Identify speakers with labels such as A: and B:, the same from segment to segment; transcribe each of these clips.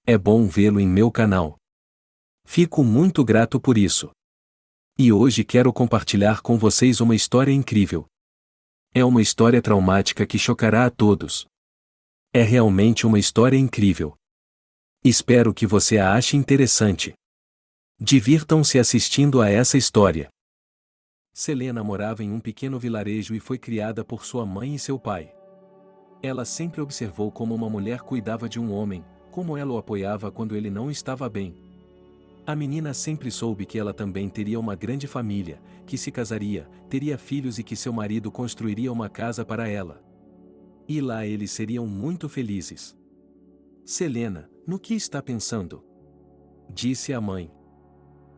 A: É bom vê-lo em meu canal. Fico muito grato por isso. E hoje quero compartilhar com vocês uma história incrível. É uma história traumática que chocará a todos. É realmente uma história incrível. Espero que você a ache interessante. Divirtam-se assistindo a essa história. Selena morava em um pequeno vilarejo e foi criada por sua mãe e seu pai. Ela sempre observou como uma mulher cuidava de um homem, como ela o apoiava quando ele não estava bem. A menina sempre soube que ela também teria uma grande família, que se casaria, teria filhos e que seu marido construiria uma casa para ela. E lá eles seriam muito felizes. Selena, no que está pensando? Disse a mãe.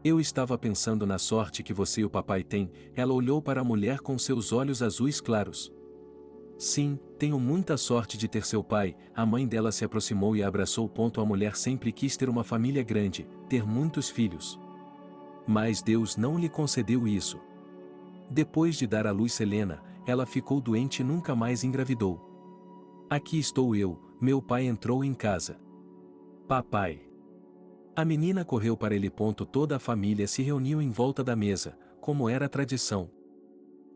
A: Eu estava pensando na sorte que você e o papai têm. Ela olhou para a mulher com seus olhos azuis claros. Sim, tenho muita sorte de ter seu pai. A mãe dela se aproximou e abraçou. A mulher sempre quis ter uma família grande, ter muitos filhos. Mas Deus não lhe concedeu isso. Depois de dar à luz Selena, ela ficou doente e nunca mais engravidou. Aqui estou eu, meu pai entrou em casa. Papai. A menina correu para ele. Toda a família se reuniu em volta da mesa, como era a tradição.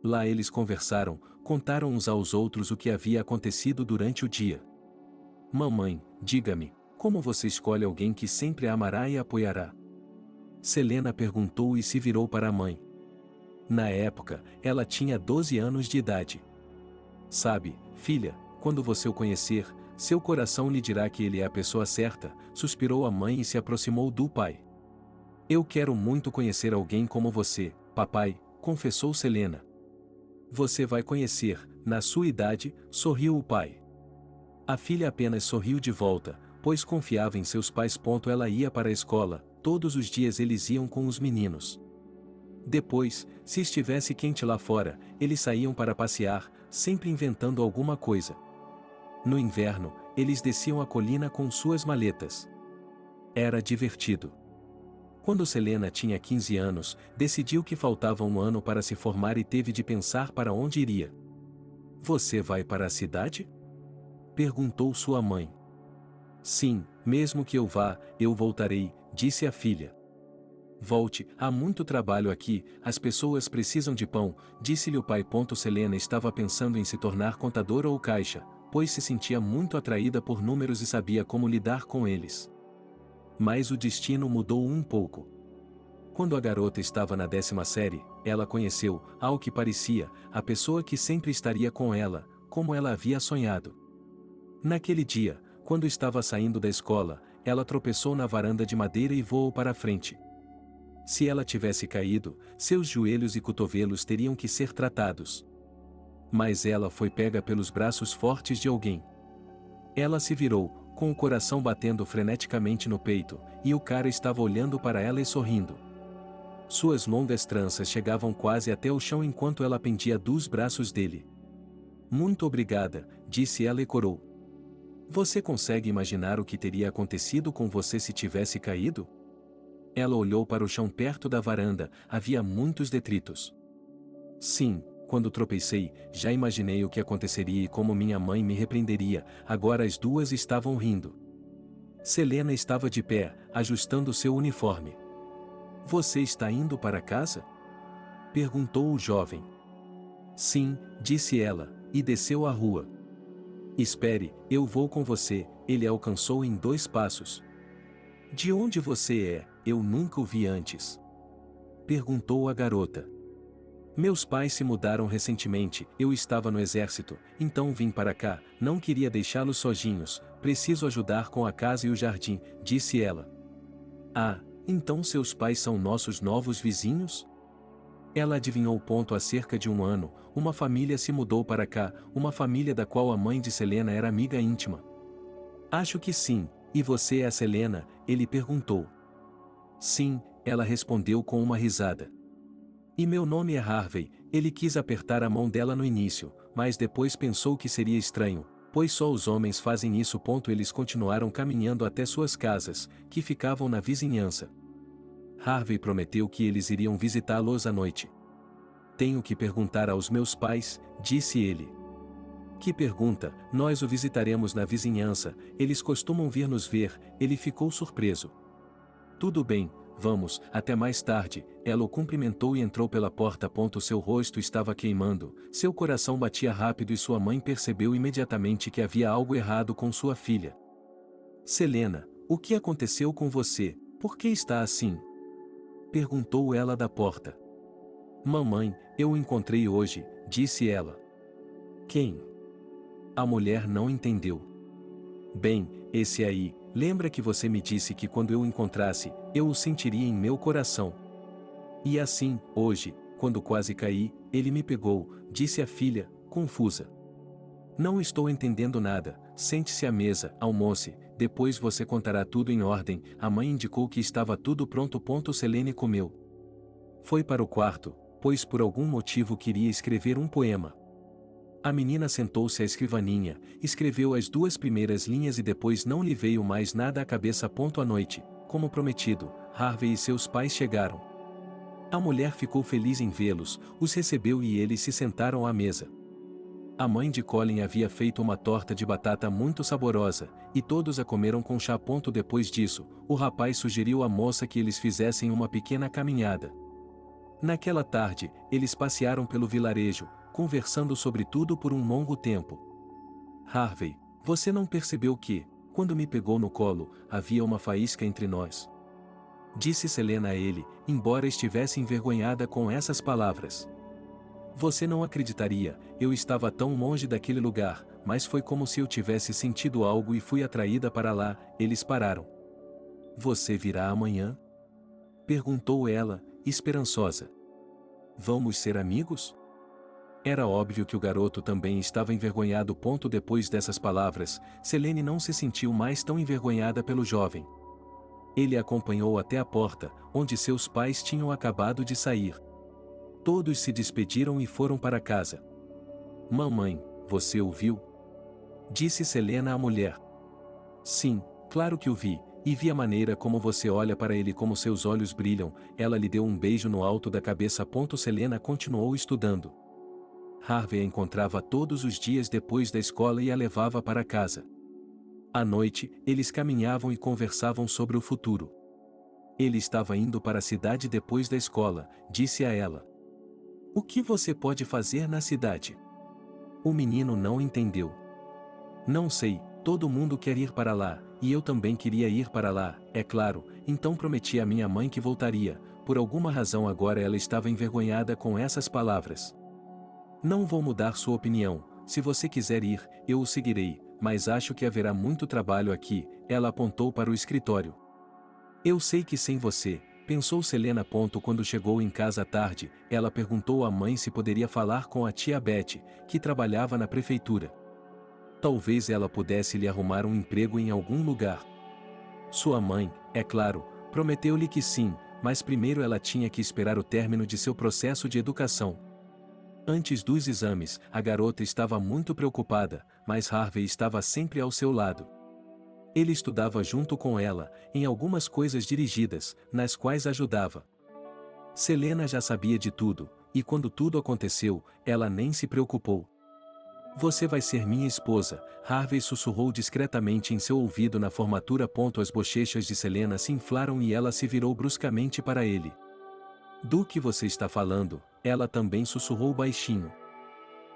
A: Lá eles conversaram, contaram uns aos outros o que havia acontecido durante o dia. Mamãe, diga-me, como você escolhe alguém que sempre a amará e apoiará? Selena perguntou e se virou para a mãe. Na época, ela tinha 12 anos de idade. Sabe, filha, quando você o conhecer, seu coração lhe dirá que ele é a pessoa certa, suspirou a mãe e se aproximou do pai. Eu quero muito conhecer alguém como você, papai, confessou Selena. Você vai conhecer, na sua idade, sorriu o pai. A filha apenas sorriu de volta, pois confiava em seus pais. Ela ia para a escola, todos os dias eles iam com os meninos. Depois, se estivesse quente lá fora, eles saíam para passear, sempre inventando alguma coisa. No inverno, eles desciam a colina com suas maletas. Era divertido. Quando Selena tinha 15 anos, decidiu que faltava um ano para se formar e teve de pensar para onde iria. Você vai para a cidade? Perguntou sua mãe. Sim, mesmo que eu vá, eu voltarei, disse a filha. Volte, há muito trabalho aqui, as pessoas precisam de pão, disse-lhe o pai. Selena estava pensando em se tornar contadora ou caixa, pois se sentia muito atraída por números e sabia como lidar com eles. Mas o destino mudou um pouco. Quando a garota estava na 10ª série, ela conheceu, ao que parecia, a pessoa que sempre estaria com ela, como ela havia sonhado. Naquele dia, quando estava saindo da escola, ela tropeçou na varanda de madeira e voou para a frente. Se ela tivesse caído, seus joelhos e cotovelos teriam que ser tratados. Mas ela foi pega pelos braços fortes de alguém. Ela se virou, com o coração batendo freneticamente no peito, e o cara estava olhando para ela e sorrindo. Suas longas tranças chegavam quase até o chão enquanto ela pendia dos braços dele. Muito obrigada, disse ela e corou. Você consegue imaginar o que teria acontecido com você se tivesse caído? Ela olhou para o chão perto da varanda, havia muitos detritos. Sim, quando tropecei, já imaginei o que aconteceria e como minha mãe me repreenderia. Agora as duas estavam rindo. Selena estava de pé, ajustando seu uniforme. Você está indo para casa? Perguntou o jovem. Sim, disse ela, e desceu a rua. Espere, eu vou com você, ele alcançou em 2 passos. De onde você é? Eu nunca o vi antes. Perguntou a garota. Meus pais se mudaram recentemente, eu estava no exército, então vim para cá, não queria deixá-los sozinhos, preciso ajudar com a casa e o jardim, disse ela. Ah, então seus pais são nossos novos vizinhos? Ela adivinhou. Há cerca de 1 ano, uma família se mudou para cá, uma família da qual a mãe de Selena era amiga íntima. Acho que sim, e você é a Selena? Ele perguntou. Sim, ela respondeu com uma risada. E meu nome é Harvey. Ele quis apertar a mão dela no início, mas depois pensou que seria estranho, pois só os homens fazem isso. Eles continuaram caminhando até suas casas, que ficavam na vizinhança. Harvey prometeu que eles iriam visitá-los à noite. Tenho que perguntar aos meus pais, disse ele. Que pergunta, nós o visitaremos na vizinhança, eles costumam vir nos ver, ele ficou surpreso. Tudo bem, vamos, até mais tarde, ela o cumprimentou e entrou pela porta. Seu rosto estava queimando, seu coração batia rápido e sua mãe percebeu imediatamente que havia algo errado com sua filha. Selena, o que aconteceu com você? Por que está assim? Perguntou ela da porta. Mamãe, eu o encontrei hoje, disse ela. Quem? A mulher não entendeu. Bem, esse aí, lembra que você me disse que quando eu o encontrasse, eu o sentiria em meu coração. E assim, hoje, quando quase caí, ele me pegou, disse a filha, confusa. Não estou entendendo nada, sente-se à mesa, almoce, depois você contará tudo em ordem. A mãe indicou que estava tudo pronto. Selene comeu. Foi para o quarto, pois por algum motivo queria escrever um poema. A menina sentou-se à escrivaninha, escreveu as 2 primeiras linhas e depois não lhe veio mais nada à cabeça. À noite, como prometido, Harvey e seus pais chegaram. A mulher ficou feliz em vê-los, os recebeu e eles se sentaram à mesa. A mãe de Colin havia feito uma torta de batata muito saborosa, e todos a comeram com chá. Depois disso, o rapaz sugeriu à moça que eles fizessem uma pequena caminhada. Naquela tarde, eles passearam pelo vilarejo, conversando sobre tudo por um longo tempo. Harvey, você não percebeu que, quando me pegou no colo, havia uma faísca entre nós? Disse Selena a ele, embora estivesse envergonhada com essas palavras. Você não acreditaria, eu estava tão longe daquele lugar, mas foi como se eu tivesse sentido algo e fui atraída para lá. Eles pararam. Você virá amanhã? Perguntou ela, esperançosa. Vamos ser amigos? Era óbvio que o garoto também estava envergonhado. Depois dessas palavras, Selene não se sentiu mais tão envergonhada pelo jovem. Ele a acompanhou até a porta, onde seus pais tinham acabado de sair. Todos se despediram e foram para casa. Mamãe, você o viu? Disse Selena à mulher. Sim, claro que o vi, e vi a maneira como você olha para ele, como seus olhos brilham. Ela lhe deu um beijo no alto da cabeça. Selena continuou estudando. Harvey a encontrava todos os dias depois da escola e a levava para casa. À noite, eles caminhavam e conversavam sobre o futuro. Ele estava indo para a cidade depois da escola, disse a ela. O que você pode fazer na cidade? O menino não entendeu. Não sei, todo mundo quer ir para lá, e eu também queria ir para lá, é claro, então prometi à minha mãe que voltaria. Por alguma razão agora ela estava envergonhada com essas palavras. Não vou mudar sua opinião, se você quiser ir, eu o seguirei, mas acho que haverá muito trabalho aqui. Ela apontou para o escritório. Eu sei que sem você, pensou Selena. Quando chegou em casa à tarde, ela perguntou à mãe se poderia falar com a tia Betty, que trabalhava na prefeitura. Talvez ela pudesse lhe arrumar um emprego em algum lugar. Sua mãe, é claro, prometeu-lhe que sim, mas primeiro ela tinha que esperar o término de seu processo de educação. Antes dos exames, a garota estava muito preocupada, mas Harvey estava sempre ao seu lado. Ele estudava junto com ela, em algumas coisas dirigidas, nas quais ajudava. Selena já sabia de tudo, e quando tudo aconteceu, ela nem se preocupou. Você vai ser minha esposa, Harvey sussurrou discretamente em seu ouvido na formatura. As bochechas de Selena se inflaram e ela se virou bruscamente para ele. Do que você está falando? Ela também sussurrou baixinho.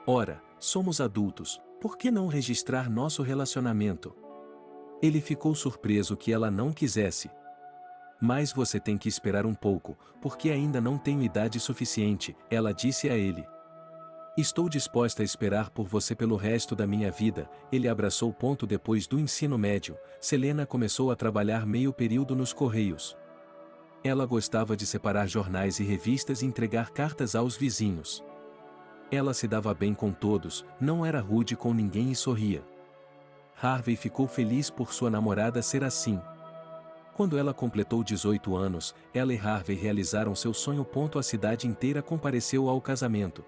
A: Ora, somos adultos, por que não registrar nosso relacionamento? Ele ficou surpreso que ela não quisesse. Mas você tem que esperar um pouco, porque ainda não tenho idade suficiente, ela disse a ele. Estou disposta a esperar por você pelo resto da minha vida. Ele abraçou. Depois do ensino médio, Selena começou a trabalhar meio período nos Correios. Ela gostava de separar jornais e revistas e entregar cartas aos vizinhos. Ela se dava bem com todos, não era rude com ninguém e sorria. Harvey ficou feliz por sua namorada ser assim. Quando ela completou 18 anos, ela e Harvey realizaram seu sonho. A cidade inteira compareceu ao casamento.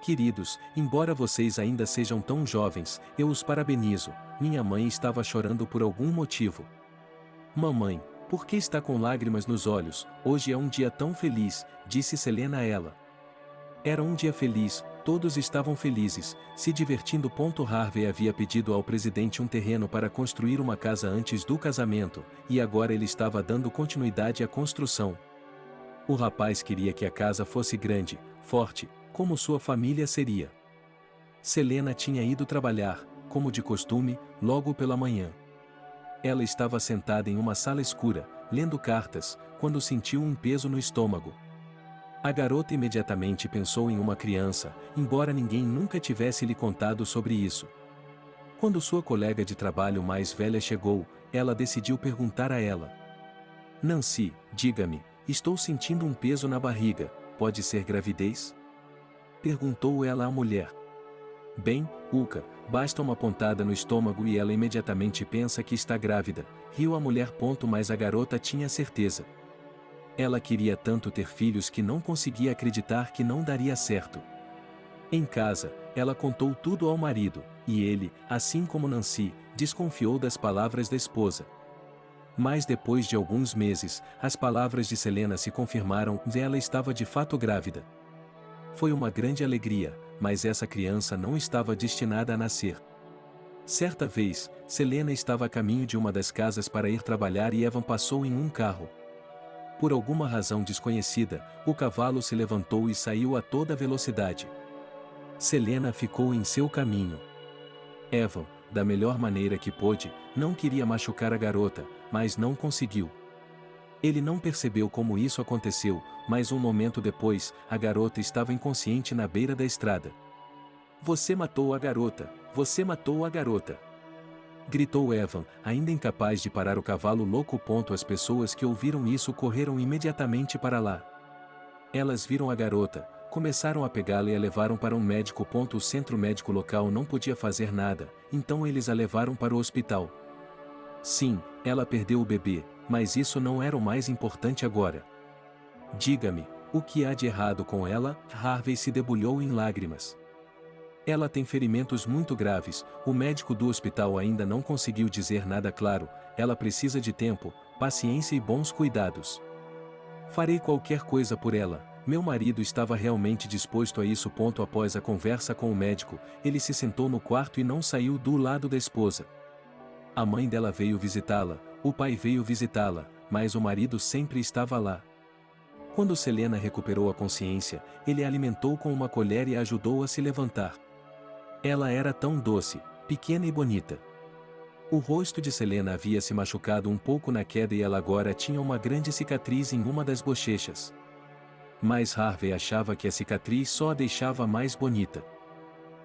A: Queridos, embora vocês ainda sejam tão jovens, eu os parabenizo. Minha mãe estava chorando por algum motivo. Mamãe, por que está com lágrimas nos olhos? Hoje é um dia tão feliz, disse Selena a ela. Era um dia feliz, Todos estavam felizes, se divertindo. Harvey havia pedido ao presidente um terreno para construir uma casa antes do casamento, e agora ele estava dando continuidade à construção. O rapaz queria que a casa fosse grande, forte, como sua família seria. Selena tinha ido trabalhar, como de costume, logo pela manhã. Ela estava sentada em uma sala escura, lendo cartas, quando sentiu um peso no estômago. A garota imediatamente pensou em uma criança, embora ninguém nunca tivesse lhe contado sobre isso. Quando sua colega de trabalho mais velha chegou, ela decidiu perguntar a ela: Nancy, diga-me, estou sentindo um peso na barriga, pode ser gravidez? Perguntou ela à mulher. Bem, Uca, basta uma pontada no estômago e ela imediatamente pensa que está grávida, riu a mulher. Mas a garota tinha certeza. Ela queria tanto ter filhos que não conseguia acreditar que não daria certo. Em casa, ela contou tudo ao marido, e ele, assim como Nancy, desconfiou das palavras da esposa. Mas depois de alguns meses, as palavras de Selena se confirmaram e ela estava de fato grávida. Foi uma grande alegria, mas essa criança não estava destinada a nascer. Certa vez, Selena estava a caminho de uma das casas para ir trabalhar e Evan passou em um carro. Por alguma razão desconhecida, o cavalo se levantou e saiu a toda velocidade. Selena ficou em seu caminho. Evan, da melhor maneira que pôde, não queria machucar a garota, mas não conseguiu. Ele não percebeu como isso aconteceu, mas um momento depois, a garota estava inconsciente na beira da estrada. Você matou a garota! Você matou a garota! Gritou Evan, ainda incapaz de parar o cavalo louco. As pessoas que ouviram isso correram imediatamente para lá. Elas viram a garota, começaram a pegá-la e a levaram para um médico. O centro médico local não podia fazer nada, então eles a levaram para o hospital. Sim, ela perdeu o bebê, mas isso não era o mais importante agora. Diga-me, o que há de errado com ela? Harvey se debulhou em lágrimas. Ela tem ferimentos muito graves, o médico do hospital ainda não conseguiu dizer nada claro, ela precisa de tempo, paciência e bons cuidados. Farei qualquer coisa por ela, meu marido estava realmente disposto a isso. Após a conversa com o médico, ele se sentou no quarto e não saiu do lado da esposa. A mãe dela veio visitá-la, o pai veio visitá-la, mas o marido sempre estava lá. Quando Selena recuperou a consciência, ele a alimentou com uma colher e a ajudou a se levantar. Ela era tão doce, pequena e bonita. O rosto de Selena havia se machucado um pouco na queda e ela agora tinha uma grande cicatriz em uma das bochechas. Mas Harvey achava que a cicatriz só a deixava mais bonita.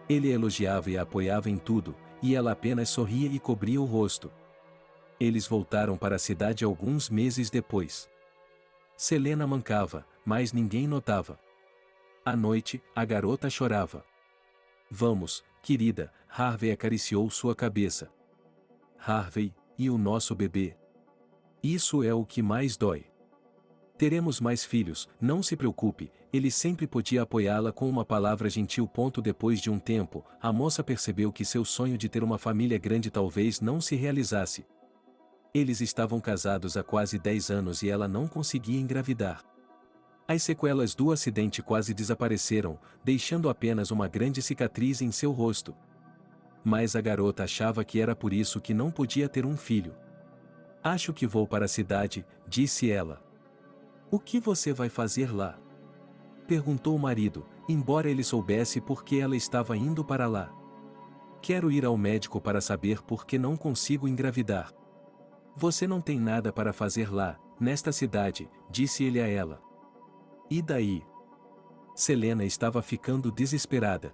A: Ele a elogiava e a apoiava em tudo, e ela apenas sorria e cobria o rosto. Eles voltaram para a cidade alguns meses depois. Selena mancava, mas ninguém notava. À noite, a garota chorava. Vamos, querida, Harvey acariciou sua cabeça. Harvey, e o nosso bebê? Isso é o que mais dói. Teremos mais filhos, não se preocupe, ele sempre podia apoiá-la com uma palavra gentil. Depois de um tempo, a moça percebeu que seu sonho de ter uma família grande talvez não se realizasse. Eles estavam casados há quase 10 anos e ela não conseguia engravidar. As sequelas do acidente quase desapareceram, deixando apenas uma grande cicatriz em seu rosto. Mas a garota achava que era por isso que não podia ter um filho. Acho que vou para a cidade, disse ela. O que você vai fazer lá? Perguntou o marido, embora ele soubesse por que ela estava indo para lá. Quero ir ao médico para saber por que não consigo engravidar. Você não tem nada para fazer lá, nesta cidade, disse ele a ela. E daí? Selena estava ficando desesperada.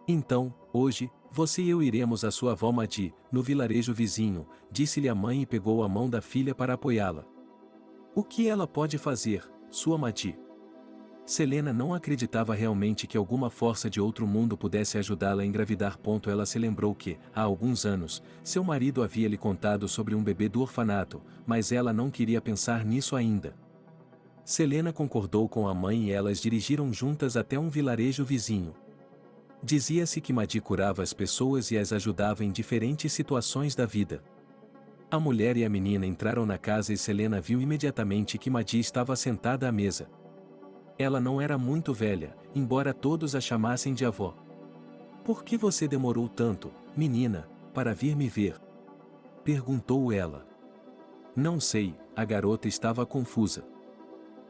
A: Então, hoje, você e eu iremos à sua avó Madi, no vilarejo vizinho, disse-lhe a mãe e pegou a mão da filha para apoiá-la. O que ela pode fazer, sua Madi? Selena não acreditava realmente que alguma força de outro mundo pudesse ajudá-la a engravidar. Ela se lembrou que, há alguns anos, seu marido havia lhe contado sobre um bebê do orfanato, mas ela não queria pensar nisso ainda. Selena concordou com a mãe e elas dirigiram juntas até um vilarejo vizinho. Dizia-se que Madi curava as pessoas e as ajudava em diferentes situações da vida. A mulher e a menina entraram na casa e Selena viu imediatamente que Madi estava sentada à mesa. Ela não era muito velha, embora todos a chamassem de avó. Por que você demorou tanto, menina, para vir me ver? Perguntou ela. Não sei, a garota estava confusa.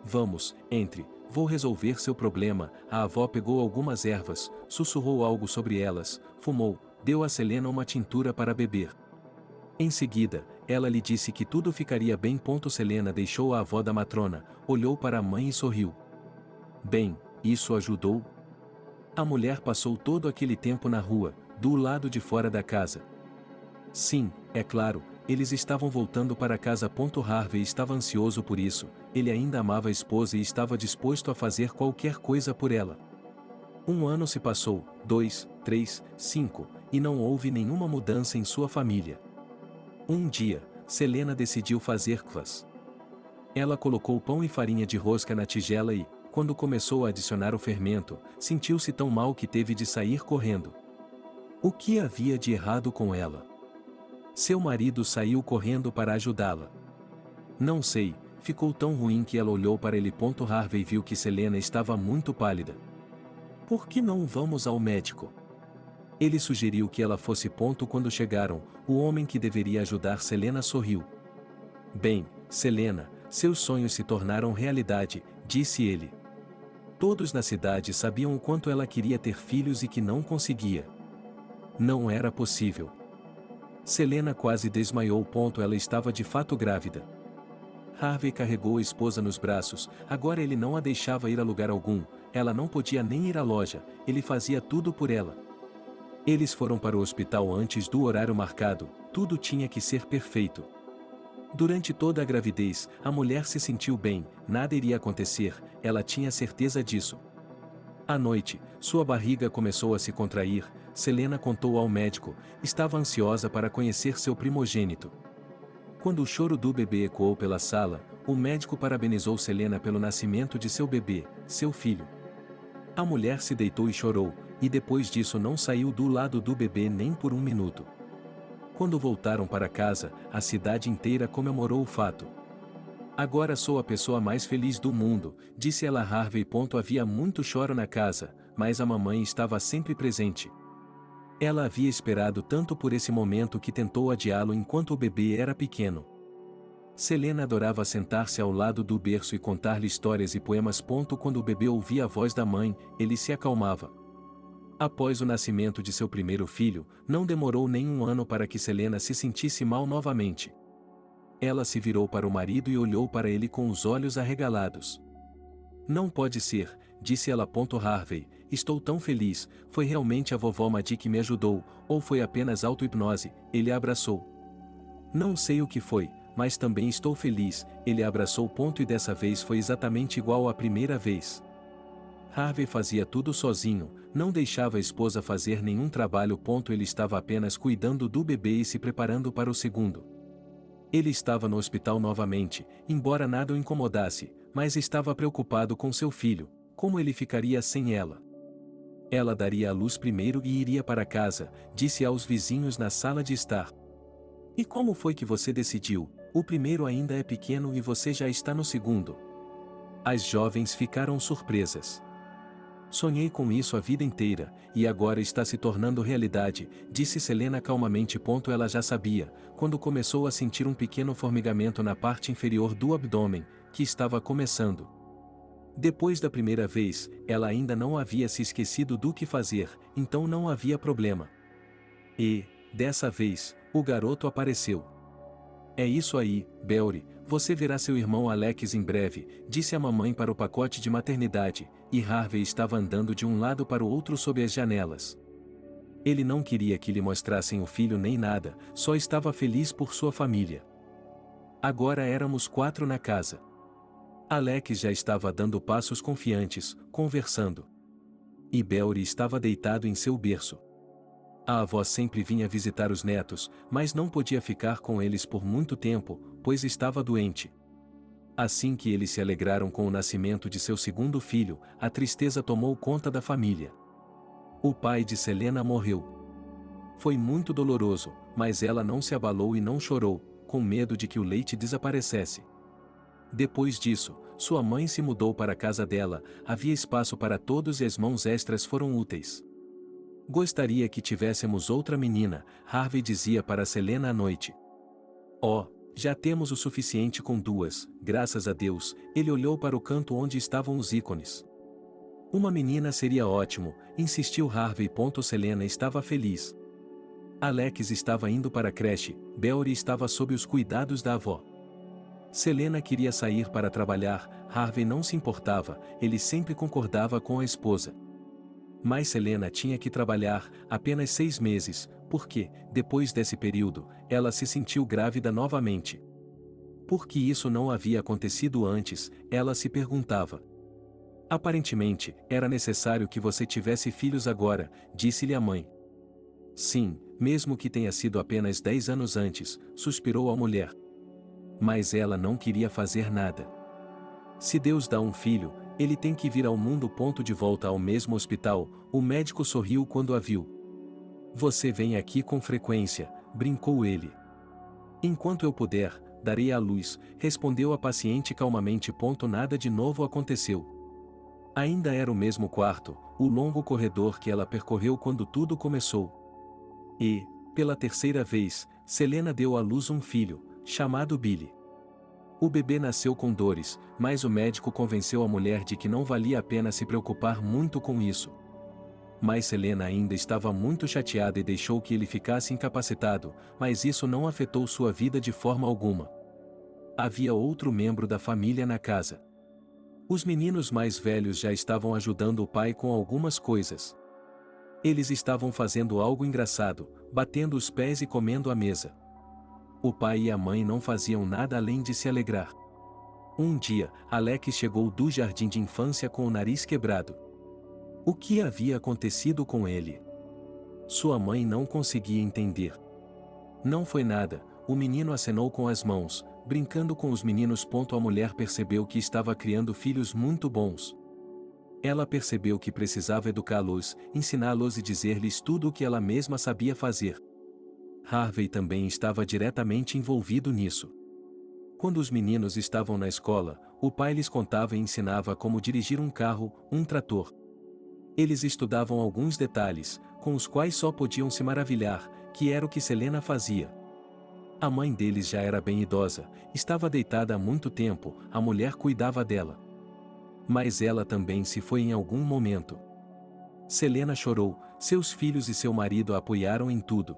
A: Vamos, entre, vou resolver seu problema. A avó pegou algumas ervas, sussurrou algo sobre elas, fumou, deu a Selena uma tintura para beber. Em seguida, ela lhe disse que tudo ficaria bem. Selena deixou a avó da matrona, olhou para a mãe e sorriu. Bem, isso ajudou? A mulher passou todo aquele tempo na rua, do lado de fora da casa. Sim, é claro, eles estavam voltando para casa. Harvey estava ansioso por isso, ele ainda amava a esposa e estava disposto a fazer qualquer coisa por ela. 1 ano se passou, 2, 3, 5, e não houve nenhuma mudança em sua família. Um dia, Selena decidiu fazer kvass. Ela colocou pão e farinha de rosca na tigela e, quando começou a adicionar o fermento, sentiu-se tão mal que teve de sair correndo. O que havia de errado com ela? Seu marido saiu correndo para ajudá-la. Não sei, ficou tão ruim que ela olhou para ele. Harvey viu que Selena estava muito pálida. Por que não vamos ao médico? Ele sugeriu que ela fosse. Quando chegaram, o homem que deveria ajudar Selena sorriu. Bem, Selena, seus sonhos se tornaram realidade, disse ele. Todos na cidade sabiam o quanto ela queria ter filhos e que não conseguia. Não era possível. Selena quase desmaiou. Ela estava de fato grávida. Harvey carregou a esposa nos braços, agora ele não a deixava ir a lugar algum, ela não podia nem ir à loja, ele fazia tudo por ela. Eles foram para o hospital antes do horário marcado, tudo tinha que ser perfeito. Durante toda a gravidez, a mulher se sentiu bem, nada iria acontecer, ela tinha certeza disso. À noite, sua barriga começou a se contrair. Selena contou ao médico, estava ansiosa para conhecer seu primogênito. Quando o choro do bebê ecoou pela sala, o médico parabenizou Selena pelo nascimento de seu bebê, seu filho. A mulher se deitou e chorou, e depois disso não saiu do lado do bebê nem por 1 minuto. Quando voltaram para casa, a cidade inteira comemorou o fato. Agora sou a pessoa mais feliz do mundo, disse ela a Harvey. Havia muito choro na casa, mas a mamãe estava sempre presente. Ela havia esperado tanto por esse momento que tentou adiá-lo enquanto o bebê era pequeno. Selena adorava sentar-se ao lado do berço e contar-lhe histórias e poemas. Quando o bebê ouvia a voz da mãe, ele se acalmava. Após o nascimento de seu primeiro filho, não demorou nem 1 ano para que Selena se sentisse mal novamente. Ela se virou para o marido e olhou para ele com os olhos arregalados. Não pode ser, disse ela. Harvey, estou tão feliz, foi realmente a vovó Maddie que me ajudou, ou foi apenas auto-hipnose, ele a abraçou. Não sei o que foi, mas também estou feliz, ele a abraçou. E dessa vez foi exatamente igual à primeira vez. Harvey fazia tudo sozinho, não deixava a esposa fazer nenhum trabalho. Ele estava apenas cuidando do bebê e se preparando para o segundo. Ele estava no hospital novamente, embora nada o incomodasse, mas estava preocupado com seu filho, como ele ficaria sem ela. Ela daria à luz primeiro e iria para casa, disse aos vizinhos na sala de estar. E como foi que você decidiu? O primeiro ainda é pequeno e você já está no segundo. As jovens ficaram surpresas. Sonhei com isso a vida inteira, e agora está se tornando realidade, disse Selena calmamente. Ela já sabia, quando começou a sentir um pequeno formigamento na parte inferior do abdômen, que estava começando. Depois da primeira vez, ela ainda não havia se esquecido do que fazer, então não havia problema. E, dessa vez, o garoto apareceu. É isso aí, Belry, você verá seu irmão Alex em breve, disse a mamãe para o pacote de maternidade, e Harvey estava andando de um lado para o outro sob as janelas. Ele não queria que lhe mostrassem o filho nem nada, só estava feliz por sua família. Agora éramos 4 na casa. Alex já estava dando passos confiantes, conversando. E Belry estava deitado em seu berço. A avó sempre vinha visitar os netos, mas não podia ficar com eles por muito tempo, pois estava doente. Assim que eles se alegraram com o nascimento de seu segundo filho, a tristeza tomou conta da família. O pai de Selena morreu. Foi muito doloroso, mas ela não se abalou e não chorou, com medo de que o leite desaparecesse. Depois disso, sua mãe se mudou para a casa dela, havia espaço para todos e as mãos extras foram úteis. Gostaria que tivéssemos outra menina, Harvey dizia para Selena à noite. Oh, já temos o suficiente com duas, graças a Deus, ele olhou para o canto onde estavam os ícones. Uma menina seria ótimo, insistiu Harvey. Selena estava feliz. Alex estava indo para a creche, Beori estava sob os cuidados da avó. Selena queria sair para trabalhar, Harvey não se importava, ele sempre concordava com a esposa. Mas Selena tinha que trabalhar, apenas 6 meses, porque, depois desse período, ela se sentiu grávida novamente. Por que isso não havia acontecido antes, ela se perguntava. Aparentemente, era necessário que você tivesse filhos agora, disse-lhe a mãe. Sim, mesmo que tenha sido apenas 10 anos antes, suspirou a mulher. Mas ela não queria fazer nada. Se Deus dá um filho, ele tem que vir ao mundo. De volta ao mesmo hospital, o médico sorriu quando a viu. Você vem aqui com frequência, brincou ele. Enquanto eu puder, darei à luz, respondeu a paciente calmamente. Nada de novo aconteceu. Ainda era o mesmo quarto, o longo corredor que ela percorreu quando tudo começou. E, pela terceira vez, Selena deu à luz um filho, chamado Billy. O bebê nasceu com dores, mas o médico convenceu a mulher de que não valia a pena se preocupar muito com isso. Mas Selena ainda estava muito chateada e deixou que ele ficasse incapacitado, mas isso não afetou sua vida de forma alguma. Havia outro membro da família na casa. Os meninos mais velhos já estavam ajudando o pai com algumas coisas. Eles estavam fazendo algo engraçado, batendo os pés e comendo à mesa. O pai e a mãe não faziam nada além de se alegrar. Um dia, Alex chegou do jardim de infância com o nariz quebrado. O que havia acontecido com ele? Sua mãe não conseguia entender. Não foi nada, o menino acenou com as mãos, brincando com os meninos. A mulher percebeu que estava criando filhos muito bons. Ela percebeu que precisava educá-los, ensiná-los e dizer-lhes tudo o que ela mesma sabia fazer. Harvey também estava diretamente envolvido nisso. Quando os meninos estavam na escola, o pai lhes contava e ensinava como dirigir um carro, um trator. Eles estudavam alguns detalhes, com os quais só podiam se maravilhar, que era o que Selena fazia. A mãe deles já era bem idosa, estava deitada há muito tempo, a mulher cuidava dela. Mas ela também se foi em algum momento. Selena chorou, seus filhos e seu marido a apoiaram em tudo.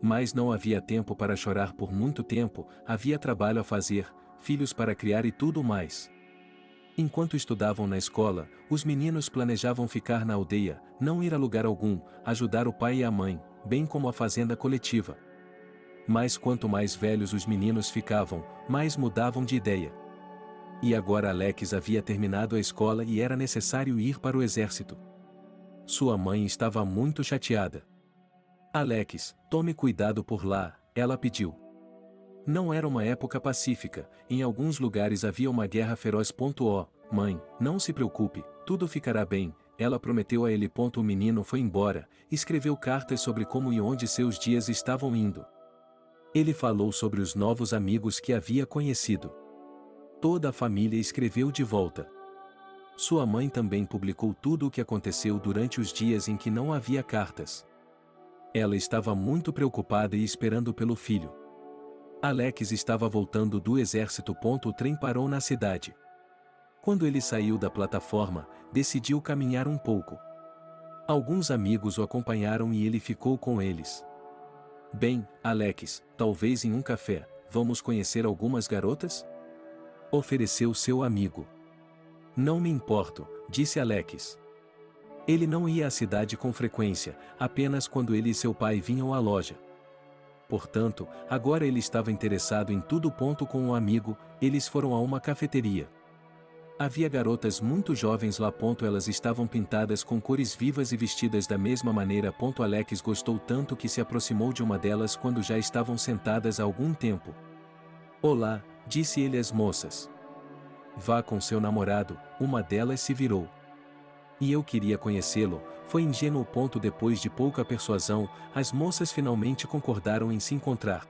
A: Mas não havia tempo para chorar por muito tempo, havia trabalho a fazer, filhos para criar e tudo mais. Enquanto estudavam na escola, os meninos planejavam ficar na aldeia, não ir a lugar algum, ajudar o pai e a mãe, bem como a fazenda coletiva. Mas quanto mais velhos os meninos ficavam, mais mudavam de ideia. E agora Alex havia terminado a escola e era necessário ir para o exército. Sua mãe estava muito chateada. Alex, tome cuidado por lá, ela pediu. Não era uma época pacífica, em alguns lugares havia uma guerra feroz. Oh, mãe, não se preocupe, tudo ficará bem, ela prometeu a ele. O menino foi embora, escreveu cartas sobre como e onde seus dias estavam indo. Ele falou sobre os novos amigos que havia conhecido. Toda a família escreveu de volta. Sua mãe também publicou tudo o que aconteceu durante os dias em que não havia cartas. Ela estava muito preocupada e esperando pelo filho. Alex estava voltando do exército. O trem parou na cidade. Quando ele saiu da plataforma, decidiu caminhar um pouco. Alguns amigos o acompanharam e ele ficou com eles. Bem, Alex, talvez em um café, vamos conhecer algumas garotas? Ofereceu seu amigo. Não me importo, disse Alex. Ele não ia à cidade com frequência, apenas quando ele e seu pai vinham à loja. Portanto, agora ele estava interessado em tudo. Com um amigo, eles foram a uma cafeteria. Havia garotas muito jovens lá. Elas estavam pintadas com cores vivas e vestidas da mesma maneira. Alex gostou tanto que se aproximou de uma delas quando já estavam sentadas há algum tempo. Olá, disse ele às moças. Vá com seu namorado, uma delas se virou. E eu queria conhecê-lo, foi ingênuo. Depois de pouca persuasão, as moças finalmente concordaram em se encontrar.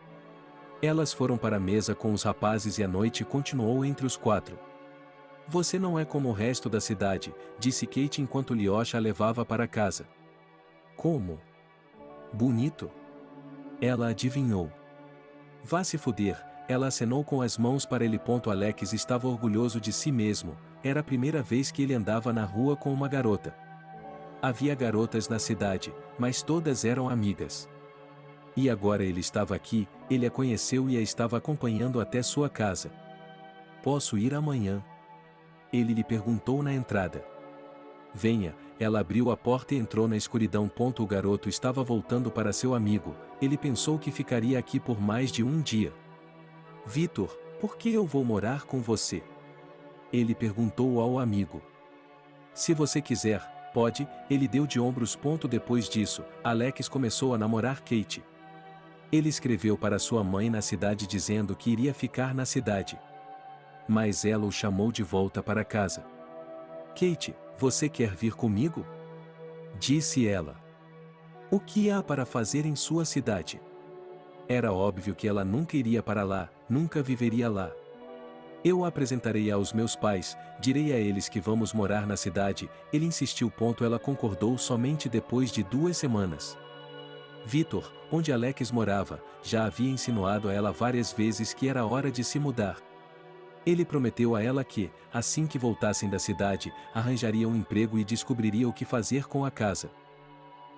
A: Elas foram para a mesa com os rapazes e a noite continuou entre os quatro. Você não é como o resto da cidade, disse Kate enquanto Lyosha a levava para casa. Como? Bonito? Ela adivinhou. Vá se fuder, ela acenou com as mãos para ele. Alex estava orgulhoso de si mesmo, era a primeira vez que ele andava na rua com uma garota. Havia garotas na cidade, mas todas eram amigas. E agora ele estava aqui, ele a conheceu e a estava acompanhando até sua casa. Posso ir amanhã? Ele lhe perguntou na entrada. Venha, ela abriu a porta e entrou na escuridão. O garoto estava voltando para seu amigo, ele pensou que ficaria aqui por mais de um dia. Vitor, por que eu vou morar com você? Ele perguntou ao amigo. Se você quiser, pode, ele deu de ombros. Depois disso, Alex começou a namorar Kate. Ele escreveu para sua mãe na cidade dizendo que iria ficar na cidade. Mas ela o chamou de volta para casa. Kate, você quer vir comigo? Disse ela. O que há para fazer em sua cidade? Era óbvio que ela nunca iria para lá, nunca viveria lá. Eu a apresentarei aos meus pais, direi a eles que vamos morar na cidade, ele insistiu. Ela concordou somente depois de 2 semanas. Vitor, onde Alex morava, já havia insinuado a ela várias vezes que era hora de se mudar. Ele prometeu a ela que, assim que voltassem da cidade, arranjaria um emprego e descobriria o que fazer com a casa.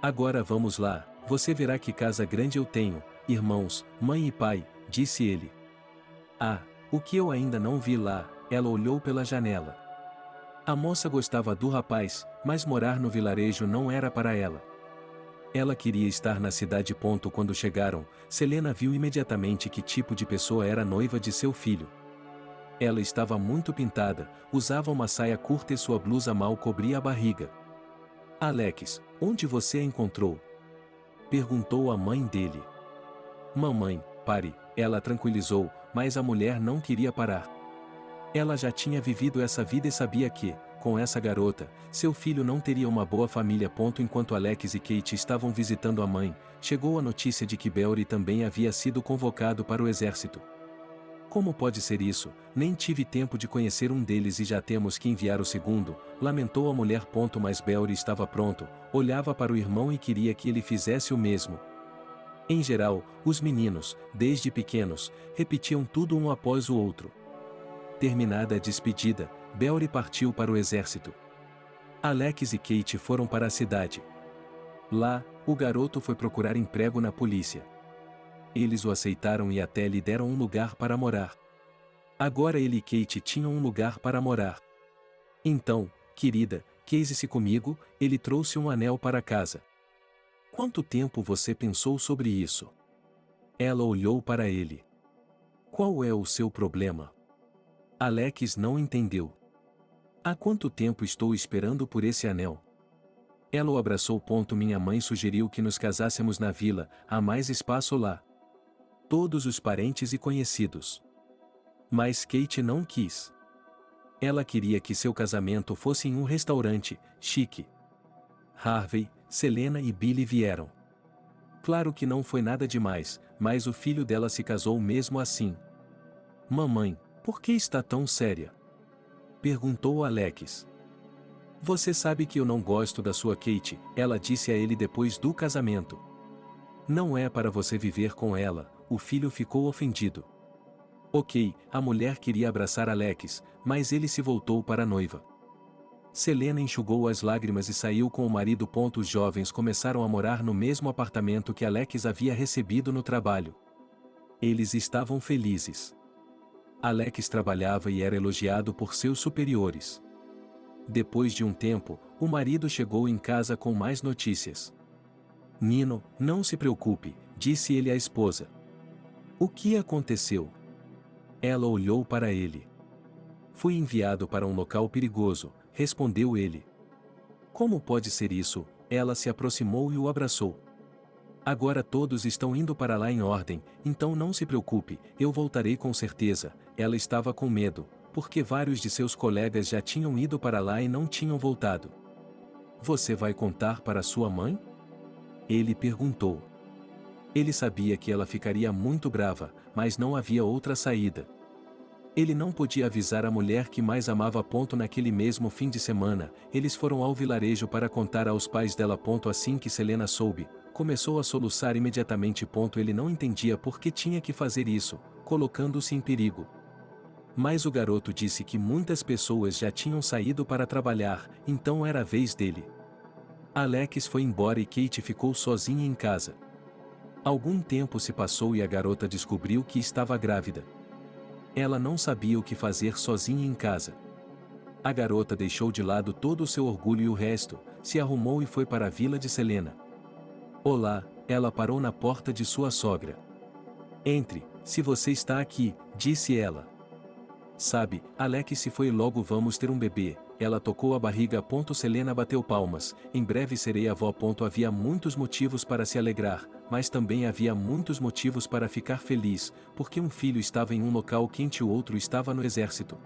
A: Agora vamos lá, você verá que casa grande eu tenho, irmãos, mãe e pai, disse ele. Ah, o que eu ainda não vi lá, ela olhou pela janela. A moça gostava do rapaz, mas morar no vilarejo não era para ela. Ela queria estar na cidade. Quando chegaram, Selena viu imediatamente que tipo de pessoa era a noiva de seu filho. Ela estava muito pintada, usava uma saia curta e sua blusa mal cobria a barriga. Alex, onde você a encontrou? Perguntou a mãe dele. Mamãe, pare, ela tranquilizou, mas a mulher não queria parar. Ela já tinha vivido essa vida e sabia que, com essa garota, seu filho não teria uma boa família. Enquanto Alex e Kate estavam visitando a mãe, chegou a notícia de que Beori também havia sido convocado para o exército. Como pode ser isso? Nem tive tempo de conhecer um deles e já temos que enviar o segundo, lamentou a mulher. Mas Beori estava pronto, olhava para o irmão e queria que ele fizesse o mesmo. Em geral, os meninos, desde pequenos, repetiam tudo um após o outro. Terminada a despedida, Beori partiu para o exército. Alex e Kate foram para a cidade. Lá, o garoto foi procurar emprego na polícia. Eles o aceitaram e até lhe deram um lugar para morar. Agora ele e Kate tinham um lugar para morar. Então, querida, case-se comigo, ele trouxe um anel para casa. Quanto tempo você pensou sobre isso? Ela olhou para ele. Qual é o seu problema? Alex não entendeu. Há quanto tempo estou esperando por esse anel? Ela o abraçou. Minha mãe sugeriu que nos casássemos na vila, há mais espaço lá. Todos os parentes e conhecidos. Mas Kate não quis. Ela queria que seu casamento fosse em um restaurante, chique. Harvey, Selena e Billy vieram. Claro que não foi nada demais, mas o filho dela se casou mesmo assim. Mamãe, por que está tão séria? Perguntou Alex. Você sabe que eu não gosto da sua Kate, ela disse a ele depois do casamento. Não é para você viver com ela, o filho ficou ofendido. Ok, a mulher queria abraçar Alex, mas ele se voltou para a noiva. Selena enxugou as lágrimas e saiu com o marido. Os jovens começaram a morar no mesmo apartamento que Alex havia recebido no trabalho. Eles estavam felizes. Alex trabalhava e era elogiado por seus superiores. Depois de um tempo, o marido chegou em casa com mais notícias. Nino, não se preocupe, disse ele à esposa. O que aconteceu? Ela olhou para ele. Fui enviado para um local perigoso, respondeu ele. Como pode ser isso? Ela se aproximou e o abraçou. Agora todos estão indo para lá em ordem, então não se preocupe, eu voltarei com certeza. Ela estava com medo, porque vários de seus colegas já tinham ido para lá e não tinham voltado. Você vai contar para sua mãe? Ele perguntou. Ele sabia que ela ficaria muito brava, mas não havia outra saída. Ele não podia avisar a mulher que mais amava. Naquele mesmo fim de semana, eles foram ao vilarejo para contar aos pais dela. Assim que Selena soube, começou a soluçar imediatamente. Ele não entendia por que tinha que fazer isso, colocando-se em perigo. Mas o garoto disse que muitas pessoas já tinham saído para trabalhar, então era a vez dele. Alex foi embora e Kate ficou sozinha em casa. Algum tempo se passou e a garota descobriu que estava grávida. Ela não sabia o que fazer sozinha em casa. A garota deixou de lado todo o seu orgulho e o resto, se arrumou e foi para a vila de Selena. Olá, ela parou na porta de sua sogra. Entre, se você está aqui, disse ela. Sabe, Alex se foi logo, vamos ter um bebê. Ela tocou a barriga. Selena bateu palmas, em breve serei avó. Havia muitos motivos para se alegrar, mas também havia muitos motivos para ficar feliz, porque um filho estava em um local quente e o outro estava no exército.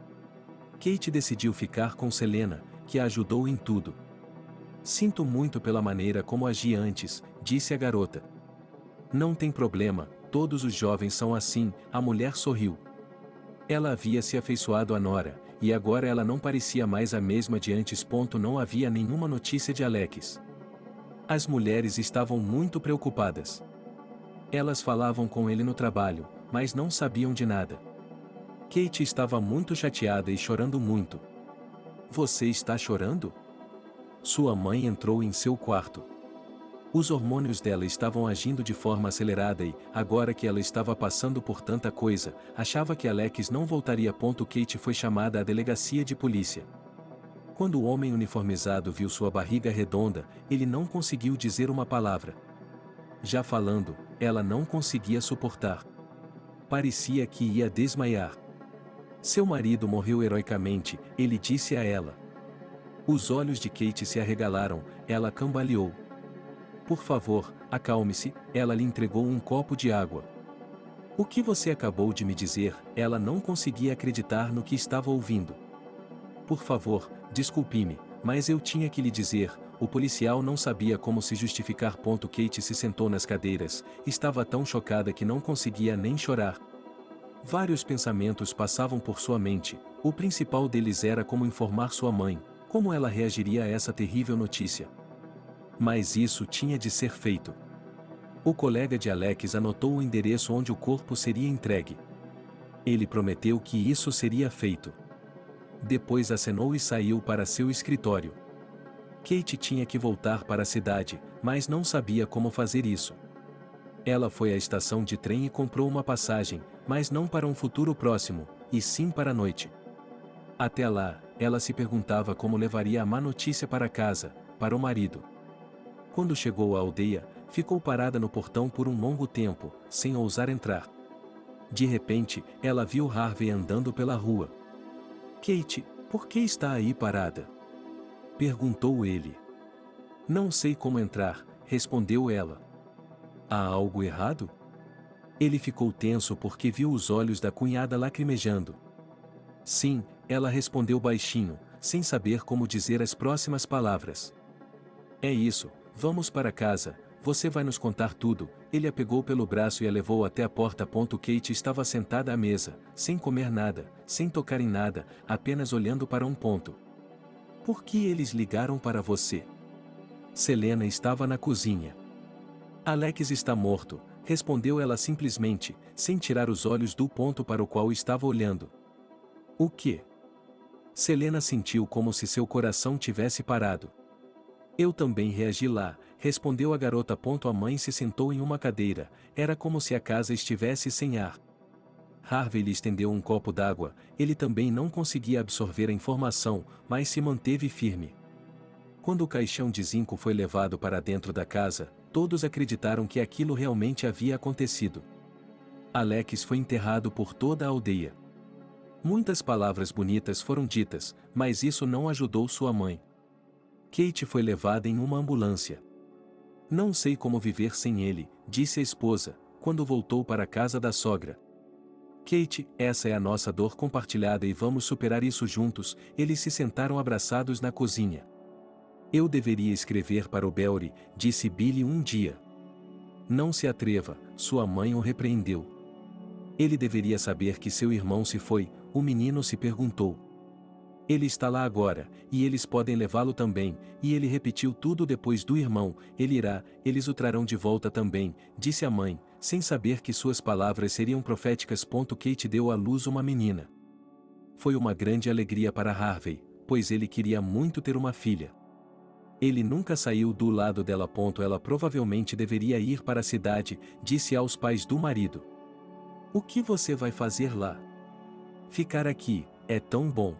A: Kate decidiu ficar com Selena, que a ajudou em tudo. Sinto muito pela maneira como agi antes, disse a garota. Não tem problema, todos os jovens são assim, a mulher sorriu. Ela havia se afeiçoado a Nora, e agora ela não parecia mais a mesma de antes. Não havia nenhuma notícia de Alex. As mulheres estavam muito preocupadas. Elas falavam com ele no trabalho, mas não sabiam de nada. Kate estava muito chateada e chorando muito. Você está chorando? Sua mãe entrou em seu quarto. Os hormônios dela estavam agindo de forma acelerada e, agora que ela estava passando por tanta coisa, achava que Alex não voltaria. Kate foi chamada à delegacia de polícia. Quando o homem uniformizado viu sua barriga redonda, ele não conseguiu dizer uma palavra. Já falando, ela não conseguia suportar. Parecia que ia desmaiar. Seu marido morreu heroicamente, ele disse a ela. Os olhos de Kate se arregalaram, ela cambaleou. Por favor, acalme-se, ela lhe entregou um copo de água. O que você acabou de me dizer? Ela não conseguia acreditar no que estava ouvindo. Por favor, desculpe-me, mas eu tinha que lhe dizer, o policial não sabia como se justificar. Kate se sentou nas cadeiras, estava tão chocada que não conseguia nem chorar. Vários pensamentos passavam por sua mente, o principal deles era como informar sua mãe, como ela reagiria a essa terrível notícia. Mas isso tinha de ser feito. O colega de Alex anotou o endereço onde o corpo seria entregue. Ele prometeu que isso seria feito. Depois acenou e saiu para seu escritório. Kate tinha que voltar para a cidade, mas não sabia como fazer isso. Ela foi à estação de trem e comprou uma passagem, mas não para um futuro próximo, e sim para a noite. Até lá, ela se perguntava como levaria a má notícia para casa, para o marido. Quando chegou à aldeia, ficou parada no portão por um longo tempo, sem ousar entrar. De repente, ela viu Harvey andando pela rua. Kate, por que está aí parada? Perguntou ele. Não sei como entrar, respondeu ela. Há algo errado? Ele ficou tenso porque viu os olhos da cunhada lacrimejando. Sim, ela respondeu baixinho, sem saber como dizer as próximas palavras. É isso, vamos para casa, você vai nos contar tudo. Ele a pegou pelo braço e a levou até a porta. Kate estava sentada à mesa, sem comer nada, sem tocar em nada, apenas olhando para um ponto. Por que eles ligaram para você? Selena estava na cozinha. Alex está morto, respondeu ela simplesmente, sem tirar os olhos do ponto para o qual estava olhando. O quê? Selena sentiu como se seu coração tivesse parado. Eu também reagi lá, respondeu a garota. A mãe se sentou em uma cadeira, era como se a casa estivesse sem ar. Harvey lhe estendeu um copo d'água, ele também não conseguia absorver a informação, mas se manteve firme. Quando o caixão de zinco foi levado para dentro da casa, todos acreditaram que aquilo realmente havia acontecido. Alex foi enterrado por toda a aldeia. Muitas palavras bonitas foram ditas, mas isso não ajudou sua mãe. Kate foi levada em uma ambulância. Não sei como viver sem ele, disse a esposa, quando voltou para a casa da sogra. Kate, essa é a nossa dor compartilhada e vamos superar isso juntos. Eles se sentaram abraçados na cozinha. Eu deveria escrever para o Belry, disse Billy um dia. Não se atreva, sua mãe o repreendeu. Ele deveria saber que seu irmão se foi, O menino se perguntou. Ele está lá agora, e eles podem levá-lo também, e ele repetiu tudo depois do irmão, ele irá, eles o trarão de volta também, disse a mãe, sem saber que suas palavras seriam proféticas. Kate deu à luz uma menina. Foi uma grande alegria para Harvey, pois ele queria muito ter uma filha. Ele nunca saiu do lado dela. Ela provavelmente deveria ir para a cidade, disse aos pais do marido. O que você vai fazer lá? Ficar aqui, é tão bom.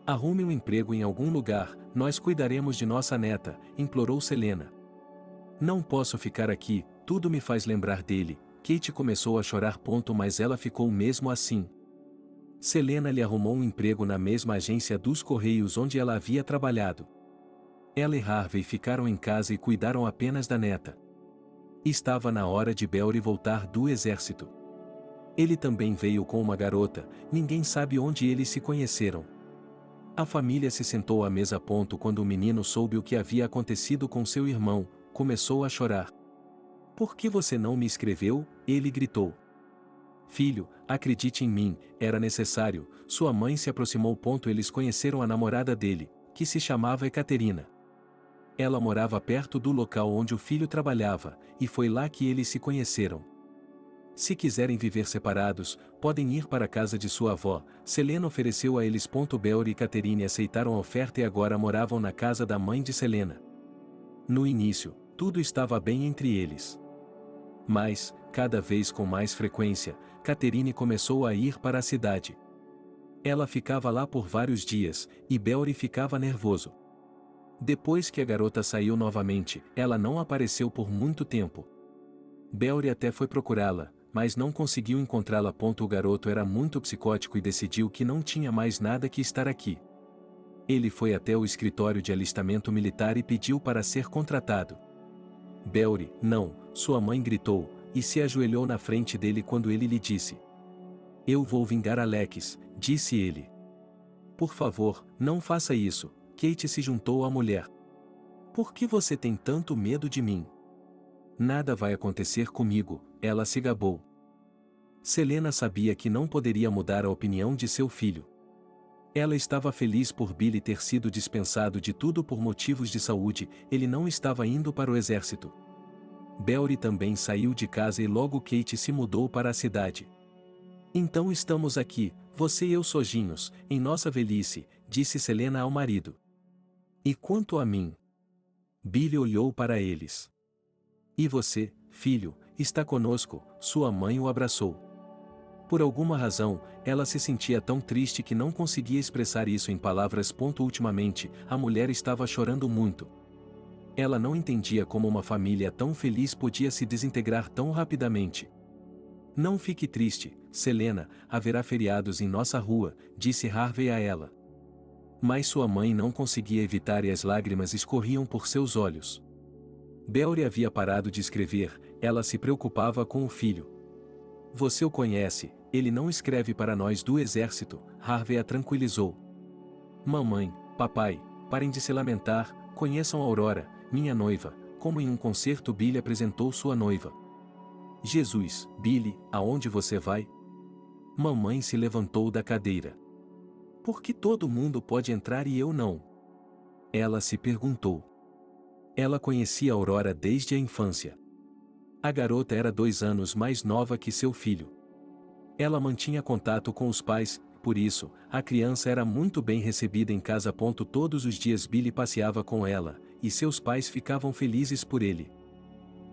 A: Arrume um emprego em algum lugar, nós cuidaremos de nossa neta, implorou Selena. Não posso ficar aqui, tudo me faz lembrar dele. Kate começou a chorar. Mas ela ficou mesmo assim. Selena lhe arrumou um emprego na mesma agência dos Correios onde ela havia trabalhado. Ela e Harvey ficaram em casa e cuidaram apenas da neta. Estava na hora de Beori voltar do exército. Ele também veio com uma garota, ninguém sabe onde eles se conheceram. A família se sentou à mesa. Quando o menino soube o que havia acontecido com seu irmão, começou a chorar. Por que você não me escreveu? Ele gritou. Filho, acredite em mim, era necessário. Sua mãe se aproximou. Eles conheceram a namorada dele, que se chamava Ekaterina. Ela morava perto do local onde o filho trabalhava, e foi lá que eles se conheceram. Se quiserem viver separados, podem ir para a casa de sua avó, Selena ofereceu a eles. Beori e Caterine aceitaram a oferta e agora moravam na casa da mãe de Selena. No início, tudo estava bem entre eles. Mas, cada vez com mais frequência, Caterine começou a ir para a cidade. Ela ficava lá por vários dias, e Beori ficava nervoso. Depois que a garota saiu novamente, ela não apareceu por muito tempo. Beori até foi procurá-la, mas não conseguiu encontrá-la. O garoto era muito psicótico e decidiu que não tinha mais nada que estar aqui. Ele foi até o escritório de alistamento militar e pediu para ser contratado. Beori, não, sua mãe gritou, e se ajoelhou na frente dele quando ele lhe disse. Eu vou vingar Alex, disse ele. Por favor, não faça isso. Kate se juntou à mulher. Por que você tem tanto medo de mim? Nada vai acontecer comigo, ela se gabou. Selena sabia que não poderia mudar a opinião de seu filho. Ela estava feliz por Billy ter sido dispensado de tudo por motivos de saúde, ele não estava indo para o exército. Beori também saiu de casa e logo Kate se mudou para a cidade. Então estamos aqui, você e eu sozinhos, em nossa velhice, disse Selena ao marido. E quanto a mim? Billy olhou para eles. E você, filho, está conosco, sua mãe o abraçou. Por alguma razão, ela se sentia tão triste que não conseguia expressar isso em palavras. Ultimamente, a mulher estava chorando muito. Ela não entendia como uma família tão feliz podia se desintegrar tão rapidamente. Não fique triste, Selena, haverá feriados em nossa rua, disse Harvey a ela. Mas sua mãe não conseguia evitar e as lágrimas escorriam por seus olhos. Beori havia parado de escrever, ela se preocupava com o filho. Você o conhece, ele não escreve para nós do exército, Harvey a tranquilizou. Mamãe, papai, parem de se lamentar, conheçam Aurora, minha noiva, como em um concerto Billy apresentou sua noiva. Jesus, Billy, aonde você vai? Mamãe se levantou da cadeira. Por que todo mundo pode entrar e eu não? Ela se perguntou. Ela conhecia Aurora desde a infância. A garota era 2 anos mais nova que seu filho. Ela mantinha contato com os pais, por isso, a criança era muito bem recebida em casa. Todos os dias Billy passeava com ela, e seus pais ficavam felizes por ele.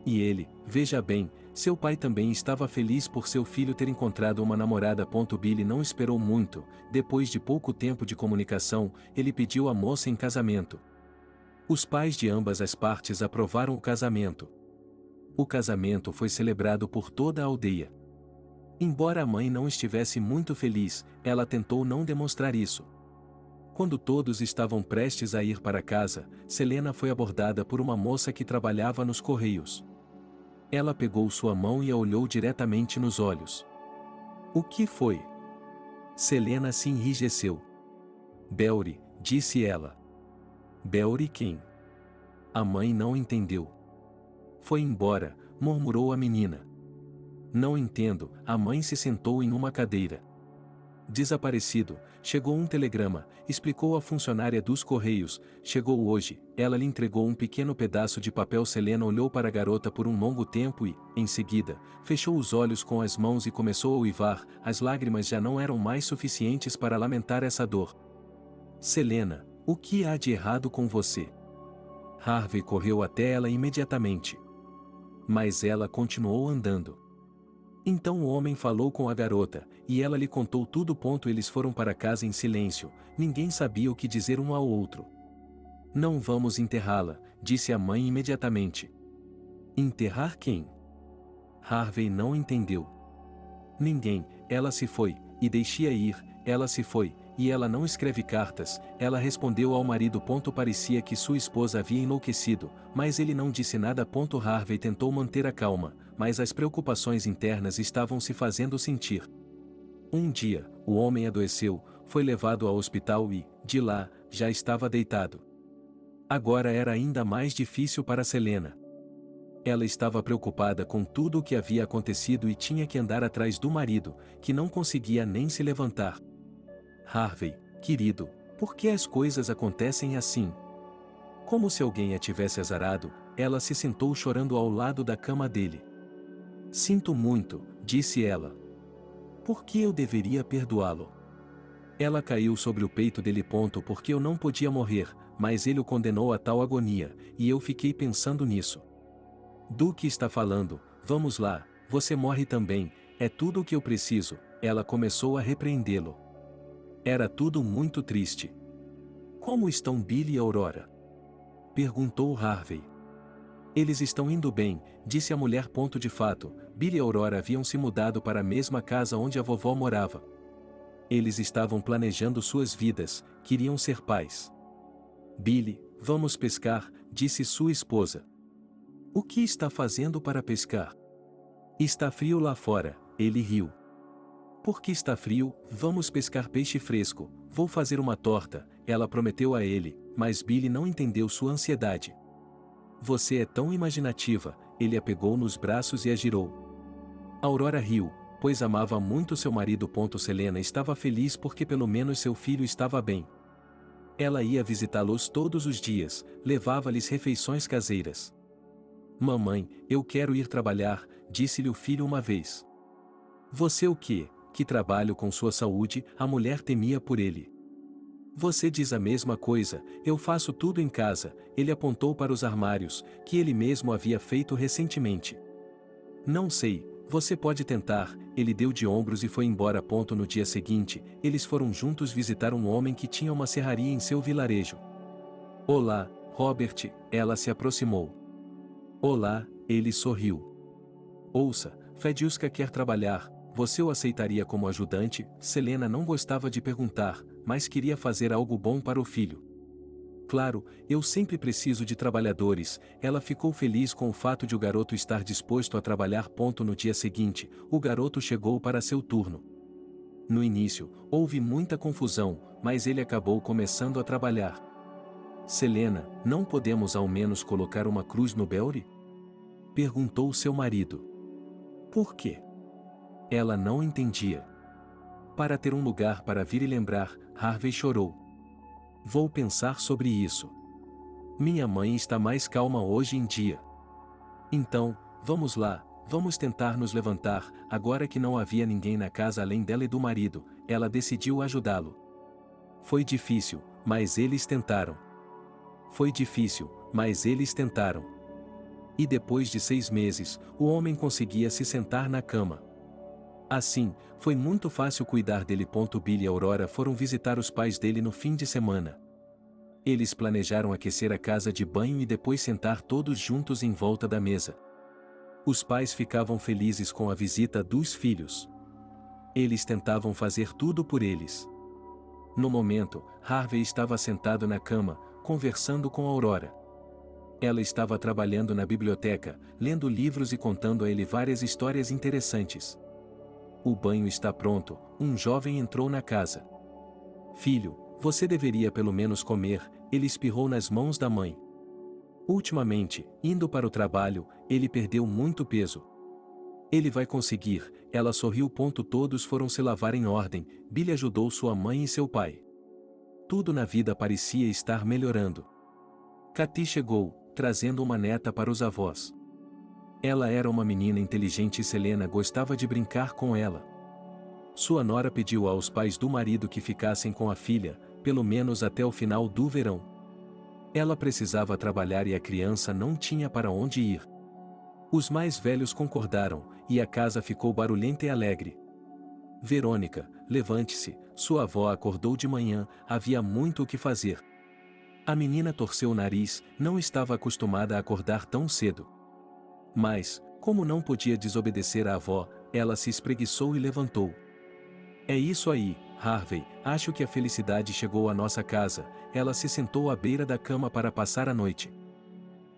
A: E ele, veja bem, seu pai também estava feliz por seu filho ter encontrado uma namorada. Billy não esperou muito, depois de pouco tempo de comunicação, ele pediu a moça em casamento. Os pais de ambas as partes aprovaram o casamento. O casamento foi celebrado por toda a aldeia. Embora a mãe não estivesse muito feliz, ela tentou não demonstrar isso. Quando todos estavam prestes a ir para casa, Selena foi abordada por uma moça que trabalhava nos Correios. Ela pegou sua mão e a olhou diretamente nos olhos. O que foi? Selena se enrijeceu. Beori, disse ela. Beori quem? A mãe não entendeu. Foi embora, murmurou a menina. Não entendo, a mãe se sentou em uma cadeira. Desaparecido, chegou um telegrama, explicou a funcionária dos Correios, chegou hoje, ela lhe entregou um pequeno pedaço de papel. Selena olhou para a garota por um longo tempo e, em seguida, fechou os olhos com as mãos e começou a uivar. As lágrimas já não eram mais suficientes para lamentar essa dor. Selena, o que há de errado com você? Harvey correu até ela imediatamente. Mas ela continuou andando. Então o homem falou com a garota, e ela lhe contou tudo. Eles foram para casa em silêncio, ninguém sabia o que dizer um ao outro. Não vamos enterrá-la, disse a mãe imediatamente. Enterrar quem? Harvey não entendeu. Ninguém, ela se foi, e deixe-a ir, ela se foi, e ela não escreve cartas, ela respondeu ao marido. Parecia que sua esposa havia enlouquecido, mas ele não disse nada. Harvey tentou manter a calma, mas as preocupações internas estavam se fazendo sentir. Um dia, o homem adoeceu, foi levado ao hospital e, de lá, já estava deitado. Agora era ainda mais difícil para Selena. Ela estava preocupada com tudo o que havia acontecido e tinha que andar atrás do marido, que não conseguia nem se levantar. Harvey, querido, por que as coisas acontecem assim? Como se alguém a tivesse azarado, ela se sentou chorando ao lado da cama dele. Sinto muito, disse ela. Por que eu deveria perdoá-lo? Ela caiu sobre o peito dele. Porque eu não podia morrer, mas ele o condenou a tal agonia, e eu fiquei pensando nisso. Do que está falando? Vamos lá, você morre também, é tudo o que eu preciso. Ela começou a repreendê-lo. Era tudo muito triste. Como estão Billy e Aurora? Perguntou Harvey. Eles estão indo bem, disse a mulher. De fato, Billy e Aurora haviam se mudado para a mesma casa onde a vovó morava. Eles estavam planejando suas vidas, queriam ser pais. Billy, vamos pescar, disse sua esposa. O que está fazendo para pescar? Está frio lá fora, ele riu. Por que está frio? Vamos pescar peixe fresco, vou fazer uma torta, ela prometeu a ele, mas Billy não entendeu sua ansiedade. Você é tão imaginativa, ele a pegou nos braços e a girou. Aurora riu, pois amava muito seu marido. Selena estava feliz porque pelo menos seu filho estava bem. Ela ia visitá-los todos os dias, levava-lhes refeições caseiras. Mamãe, eu quero ir trabalhar, disse-lhe o filho uma vez. Você o quê? Que trabalho com sua saúde? A mulher temia por ele. Você diz a mesma coisa, eu faço tudo em casa, ele apontou para os armários, que ele mesmo havia feito recentemente. Não sei, você pode tentar, ele deu de ombros e foi embora. No dia seguinte, eles foram juntos visitar um homem que tinha uma serraria em seu vilarejo. Olá, Robert, ela se aproximou. Olá, ele sorriu. Ouça, Fedjuska quer trabalhar, você o aceitaria como ajudante? Selena não gostava de perguntar, mas queria fazer algo bom para o filho. Claro, eu sempre preciso de trabalhadores. Ela ficou feliz com o fato de o garoto estar disposto a trabalhar. No dia seguinte, o garoto chegou para seu turno. No início, houve muita confusão, mas ele acabou começando a trabalhar. Selena, não podemos ao menos colocar uma cruz no belry? Perguntou seu marido. Por quê? Ela não entendia. Para ter um lugar para vir e lembrar, Harvey chorou. Vou pensar sobre isso. Minha mãe está mais calma hoje em dia. Então, vamos lá, vamos tentar nos levantar. Agora que não havia ninguém na casa além dela e do marido, ela decidiu ajudá-lo. Foi difícil, mas eles tentaram. Foi difícil, mas eles tentaram. E depois de 6 meses, o homem conseguia se sentar na cama. Assim, foi muito fácil cuidar dele. Billy e Aurora foram visitar os pais dele no fim de semana. Eles planejaram aquecer a casa de banho e depois sentar todos juntos em volta da mesa. Os pais ficavam felizes com a visita dos filhos. Eles tentavam fazer tudo por eles. No momento, Harvey estava sentado na cama, conversando com Aurora. Ela estava trabalhando na biblioteca, lendo livros e contando a ele várias histórias interessantes. O banho está pronto, um jovem entrou na casa. Filho, você deveria pelo menos comer, ele espirrou nas mãos da mãe. Ultimamente, indo para o trabalho, ele perdeu muito peso. Ele vai conseguir, ela sorriu. Todos foram se lavar em ordem, Billy ajudou sua mãe e seu pai. Tudo na vida parecia estar melhorando. Katy chegou, trazendo uma neta para os avós. Ela era uma menina inteligente e Selena gostava de brincar com ela. Sua nora pediu aos pais do marido que ficassem com a filha, pelo menos até o final do verão. Ela precisava trabalhar e a criança não tinha para onde ir. Os mais velhos concordaram, e a casa ficou barulhenta e alegre. Verônica, levante-se, sua avó acordou de manhã, havia muito o que fazer. A menina torceu o nariz, não estava acostumada a acordar tão cedo. Mas, como não podia desobedecer à avó, ela se espreguiçou e levantou. É isso aí, Harvey, acho que a felicidade chegou à nossa casa. Ela se sentou à beira da cama para passar a noite.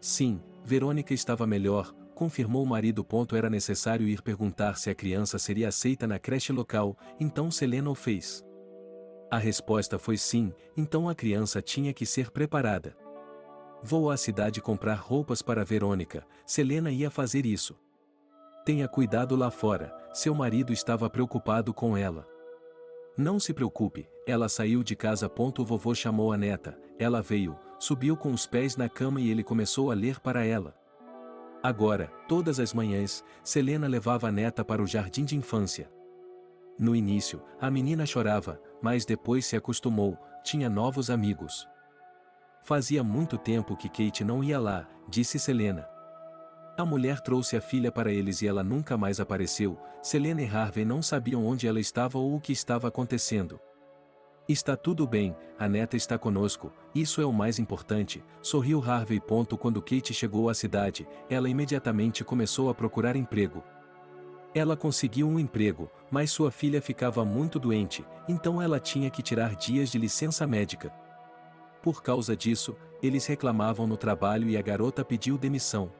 A: Sim, Verônica estava melhor, confirmou o marido. Era necessário ir perguntar se a criança seria aceita na creche local, então Selena o fez. A resposta foi sim, então a criança tinha que ser preparada. Vou à cidade comprar roupas para Verônica, Selena ia fazer isso. Tenha cuidado lá fora, seu marido estava preocupado com ela. Não se preocupe, ela saiu de casa. O vovô chamou a neta, ela veio, subiu com os pés na cama e ele começou a ler para ela. Agora, todas as manhãs, Selena levava a neta para o jardim de infância. No início, a menina chorava, mas depois se acostumou, tinha novos amigos. Fazia muito tempo que Kate não ia lá, disse Selena. A mulher trouxe a filha para eles e ela nunca mais apareceu. Selena e Harvey não sabiam onde ela estava ou o que estava acontecendo. Está tudo bem, a neta está conosco, isso é o mais importante, sorriu Harvey. Quando Kate chegou à cidade, ela imediatamente começou a procurar emprego. Ela conseguiu um emprego, mas sua filha ficava muito doente, então ela tinha que tirar dias de licença médica. Por causa disso, eles reclamavam no trabalho e a garota pediu demissão.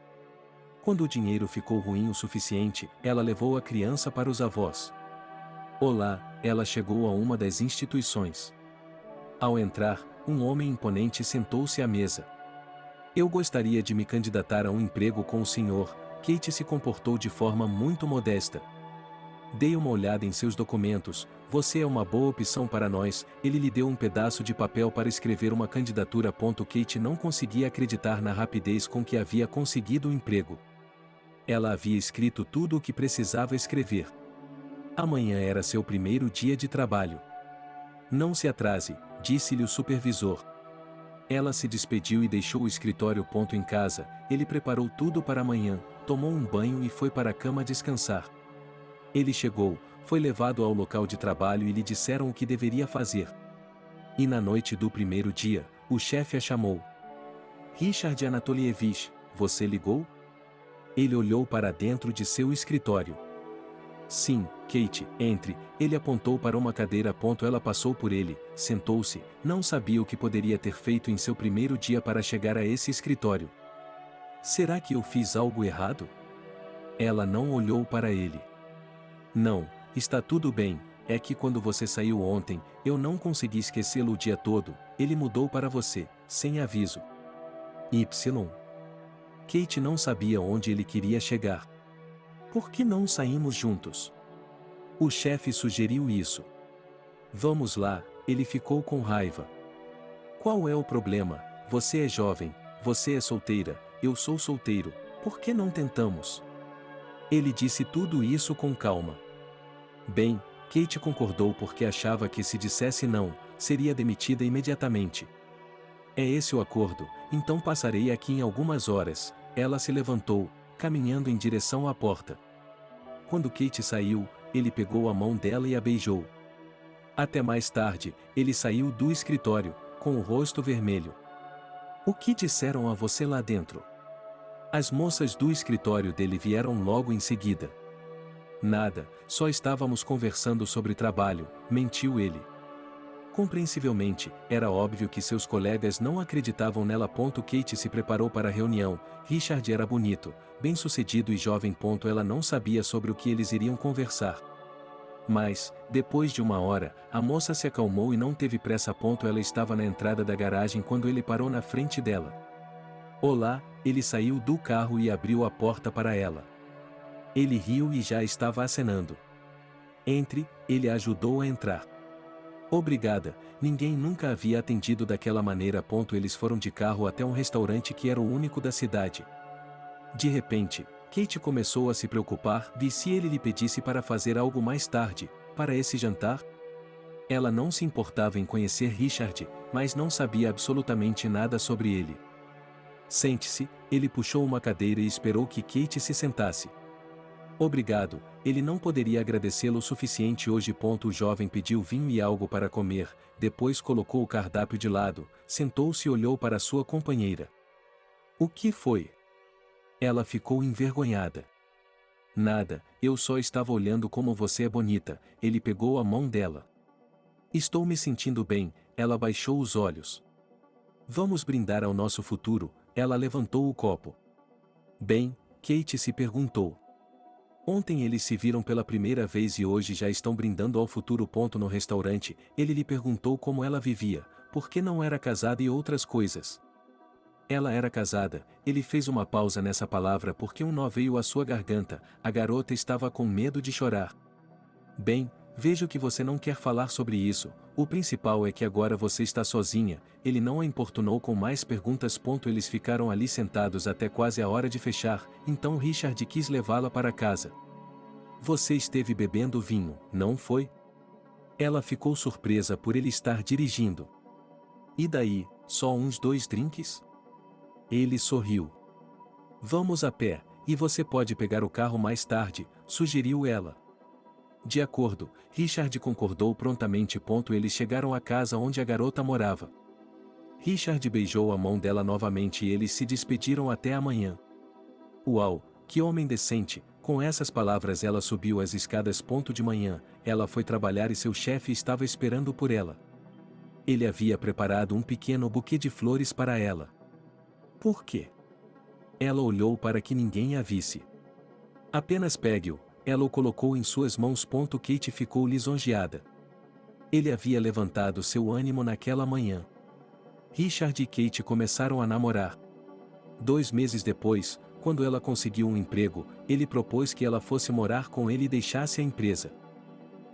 A: Quando o dinheiro ficou ruim o suficiente, ela levou a criança para os avós. Olá, ela chegou a uma das instituições. Ao entrar, um homem imponente sentou-se à mesa. Eu gostaria de me candidatar a um emprego com o senhor. Kate se comportou de forma muito modesta. Dei uma olhada em seus documentos, você é uma boa opção para nós. Ele lhe deu um pedaço de papel para escrever uma candidatura. Kate não conseguia acreditar na rapidez com que havia conseguido o emprego. Ela havia escrito tudo o que precisava escrever. Amanhã era seu primeiro dia de trabalho. Não se atrase, disse-lhe o supervisor. Ela se despediu e deixou o escritório. Em casa, ele preparou tudo para amanhã, tomou um banho e foi para a cama descansar. Ele chegou, foi levado ao local de trabalho e lhe disseram o que deveria fazer. E na noite do primeiro dia, o chefe a chamou. Richard Anatolievich, você ligou? Ele olhou para dentro de seu escritório. Sim, Kate, entre. Ele apontou para uma cadeira. Ela passou por ele, sentou-se, não sabia o que poderia ter feito em seu primeiro dia para chegar a esse escritório. Será que eu fiz algo errado? Ela não olhou para ele. Não, está tudo bem, é que quando você saiu ontem, eu não consegui esquecê-lo o dia todo, ele mudou para você, sem aviso. Y. Kate não sabia onde ele queria chegar. Por que não saímos juntos? O chefe sugeriu isso. Vamos lá, ele ficou com raiva. Qual é o problema? Você é jovem, você é solteira, eu sou solteiro, por que não tentamos? Ele disse tudo isso com calma. Bem, Kate concordou porque achava que se dissesse não, seria demitida imediatamente. É esse o acordo, então passarei aqui em algumas horas. Ela se levantou, caminhando em direção à porta. Quando Kate saiu, ele pegou a mão dela e a beijou. Até mais tarde, ele saiu do escritório, com o rosto vermelho. O que disseram a você lá dentro? As moças do escritório dele vieram logo em seguida. Nada, só estávamos conversando sobre trabalho, mentiu ele. Compreensivelmente, era óbvio que seus colegas não acreditavam nela. Kate se preparou para a reunião. Richard era bonito, bem-sucedido e jovem. Ela não sabia sobre o que eles iriam conversar. Mas, depois de uma hora, a moça se acalmou e não teve pressa. Ela estava na entrada da garagem quando ele parou na frente dela. Olá, ele saiu do carro e abriu a porta para ela. Ele riu e já estava acenando. Entre, ele a ajudou a entrar. Obrigada, ninguém nunca havia atendido daquela maneira. Eles foram de carro até um restaurante que era o único da cidade. De repente, Kate começou a se preocupar. E se ele lhe pedisse para fazer algo mais tarde, para esse jantar? Ela não se importava em conhecer Richard, mas não sabia absolutamente nada sobre ele. Sente-se, ele puxou uma cadeira e esperou que Kate se sentasse. Obrigado, ele não poderia agradecê-lo o suficiente hoje. O jovem pediu vinho e algo para comer, depois colocou o cardápio de lado, sentou-se e olhou para sua companheira. O que foi? Ela ficou envergonhada. Nada, eu só estava olhando como você é bonita. Ele pegou a mão dela. Estou me sentindo bem, ela baixou os olhos. Vamos brindar ao nosso futuro, ela levantou o copo. Bem, Kate se perguntou. Ontem eles se viram pela primeira vez e hoje já estão brindando ao futuro. No restaurante, ele lhe perguntou como ela vivia, por que não era casada e outras coisas. Ela era casada, ele fez uma pausa nessa palavra porque um nó veio à sua garganta, a garota estava com medo de chorar. Bem, vejo que você não quer falar sobre isso, o principal é que agora você está sozinha. Ele não a importunou com mais perguntas. Eles ficaram ali sentados até quase a hora de fechar, então Richard quis levá-la para casa. Você esteve bebendo vinho, não foi? Ela ficou surpresa por ele estar dirigindo. E daí, só uns 2 drinks? Ele sorriu. Vamos a pé, e você pode pegar o carro mais tarde, sugeriu ela. De acordo, Richard concordou prontamente. Eles chegaram à casa onde a garota morava. Richard beijou a mão dela novamente e eles se despediram até amanhã. Uau, que homem decente! Com essas palavras ela subiu as escadas. De manhã, ela foi trabalhar e seu chefe estava esperando por ela. Ele havia preparado um pequeno buquê de flores para ela. Por quê? Ela olhou para que ninguém a visse. Apenas pegue-o, ela o colocou em suas mãos. Kate ficou lisonjeada. Ele havia levantado seu ânimo naquela manhã. Richard e Kate começaram a namorar. 2 meses depois, quando ela conseguiu um emprego, ele propôs que ela fosse morar com ele e deixasse a empresa.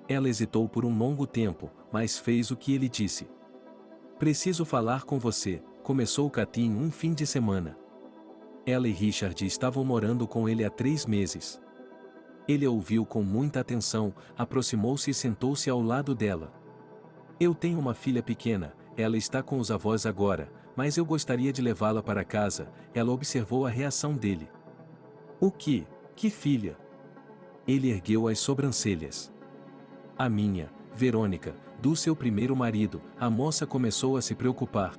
A: Ela hesitou por um longo tempo, mas fez o que ele disse. Preciso falar com você, começou Katy em um fim de semana. Ela e Richard estavam morando com ele há 3 meses. Ele a ouviu com muita atenção, aproximou-se e sentou-se ao lado dela. Eu tenho uma filha pequena, ela está com os avós agora, mas eu gostaria de levá-la para casa. Ela observou a reação dele. O que? Que filha? Ele ergueu as sobrancelhas. A minha, Verônica, do seu primeiro marido. A moça começou a se preocupar.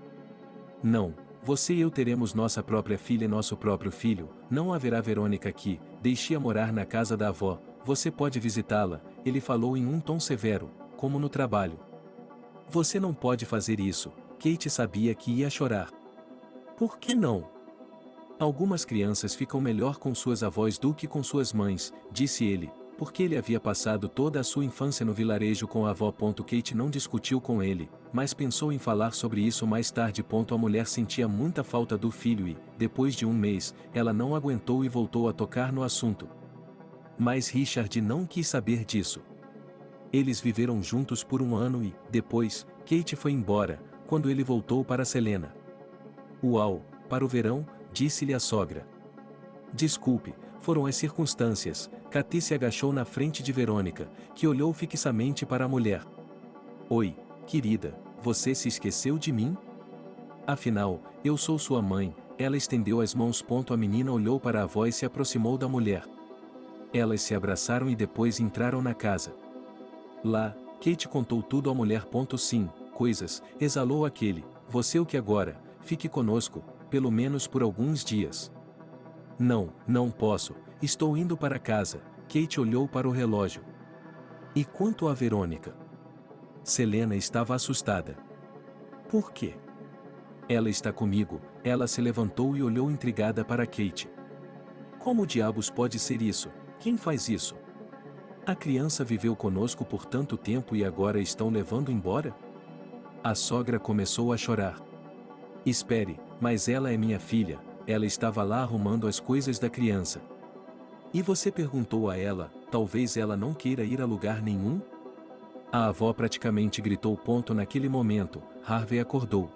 A: Não, você e eu teremos nossa própria filha e nosso próprio filho, não haverá Verônica aqui, deixe-a morar na casa da avó, você pode visitá-la, ele falou em um tom severo, como no trabalho. Você não pode fazer isso, Kate sabia que ia chorar. Por que não? Algumas crianças ficam melhor com suas avós do que com suas mães, disse ele, porque ele havia passado toda a sua infância no vilarejo com a avó. Kate não discutiu com ele, mas pensou em falar sobre isso mais tarde. A mulher sentia muita falta do filho e, depois de um mês, ela não aguentou e voltou a tocar no assunto. Mas Richard não quis saber disso. Eles viveram juntos por 1 ano e, depois, Kate foi embora, quando ele voltou para Selena. Uau, para o verão, disse-lhe a sogra. Desculpe, foram as circunstâncias. Katy se agachou na frente de Verônica, que olhou fixamente para a mulher. Oi, querida, você se esqueceu de mim? Afinal, eu sou sua mãe. Ela estendeu as mãos. A menina olhou para a avó e se aproximou da mulher. Elas se abraçaram e depois entraram na casa. Lá, Kate contou tudo à mulher. Sim, coisas, exalou aquele. Você o que agora? Fique conosco, pelo menos por alguns dias. Não, não posso, estou indo para casa. Kate olhou para o relógio. E quanto a Verônica? Selena estava assustada. Por quê? Ela está comigo. Ela se levantou e olhou intrigada para Kate. Como diabos pode ser isso? Quem faz isso? A criança viveu conosco por tanto tempo e agora estão levando embora? A sogra começou a chorar. Espere, mas ela é minha filha, ela estava lá arrumando as coisas da criança. E você perguntou a ela, talvez ela não queira ir a lugar nenhum? A avó praticamente gritou. Naquele momento, Harvey acordou.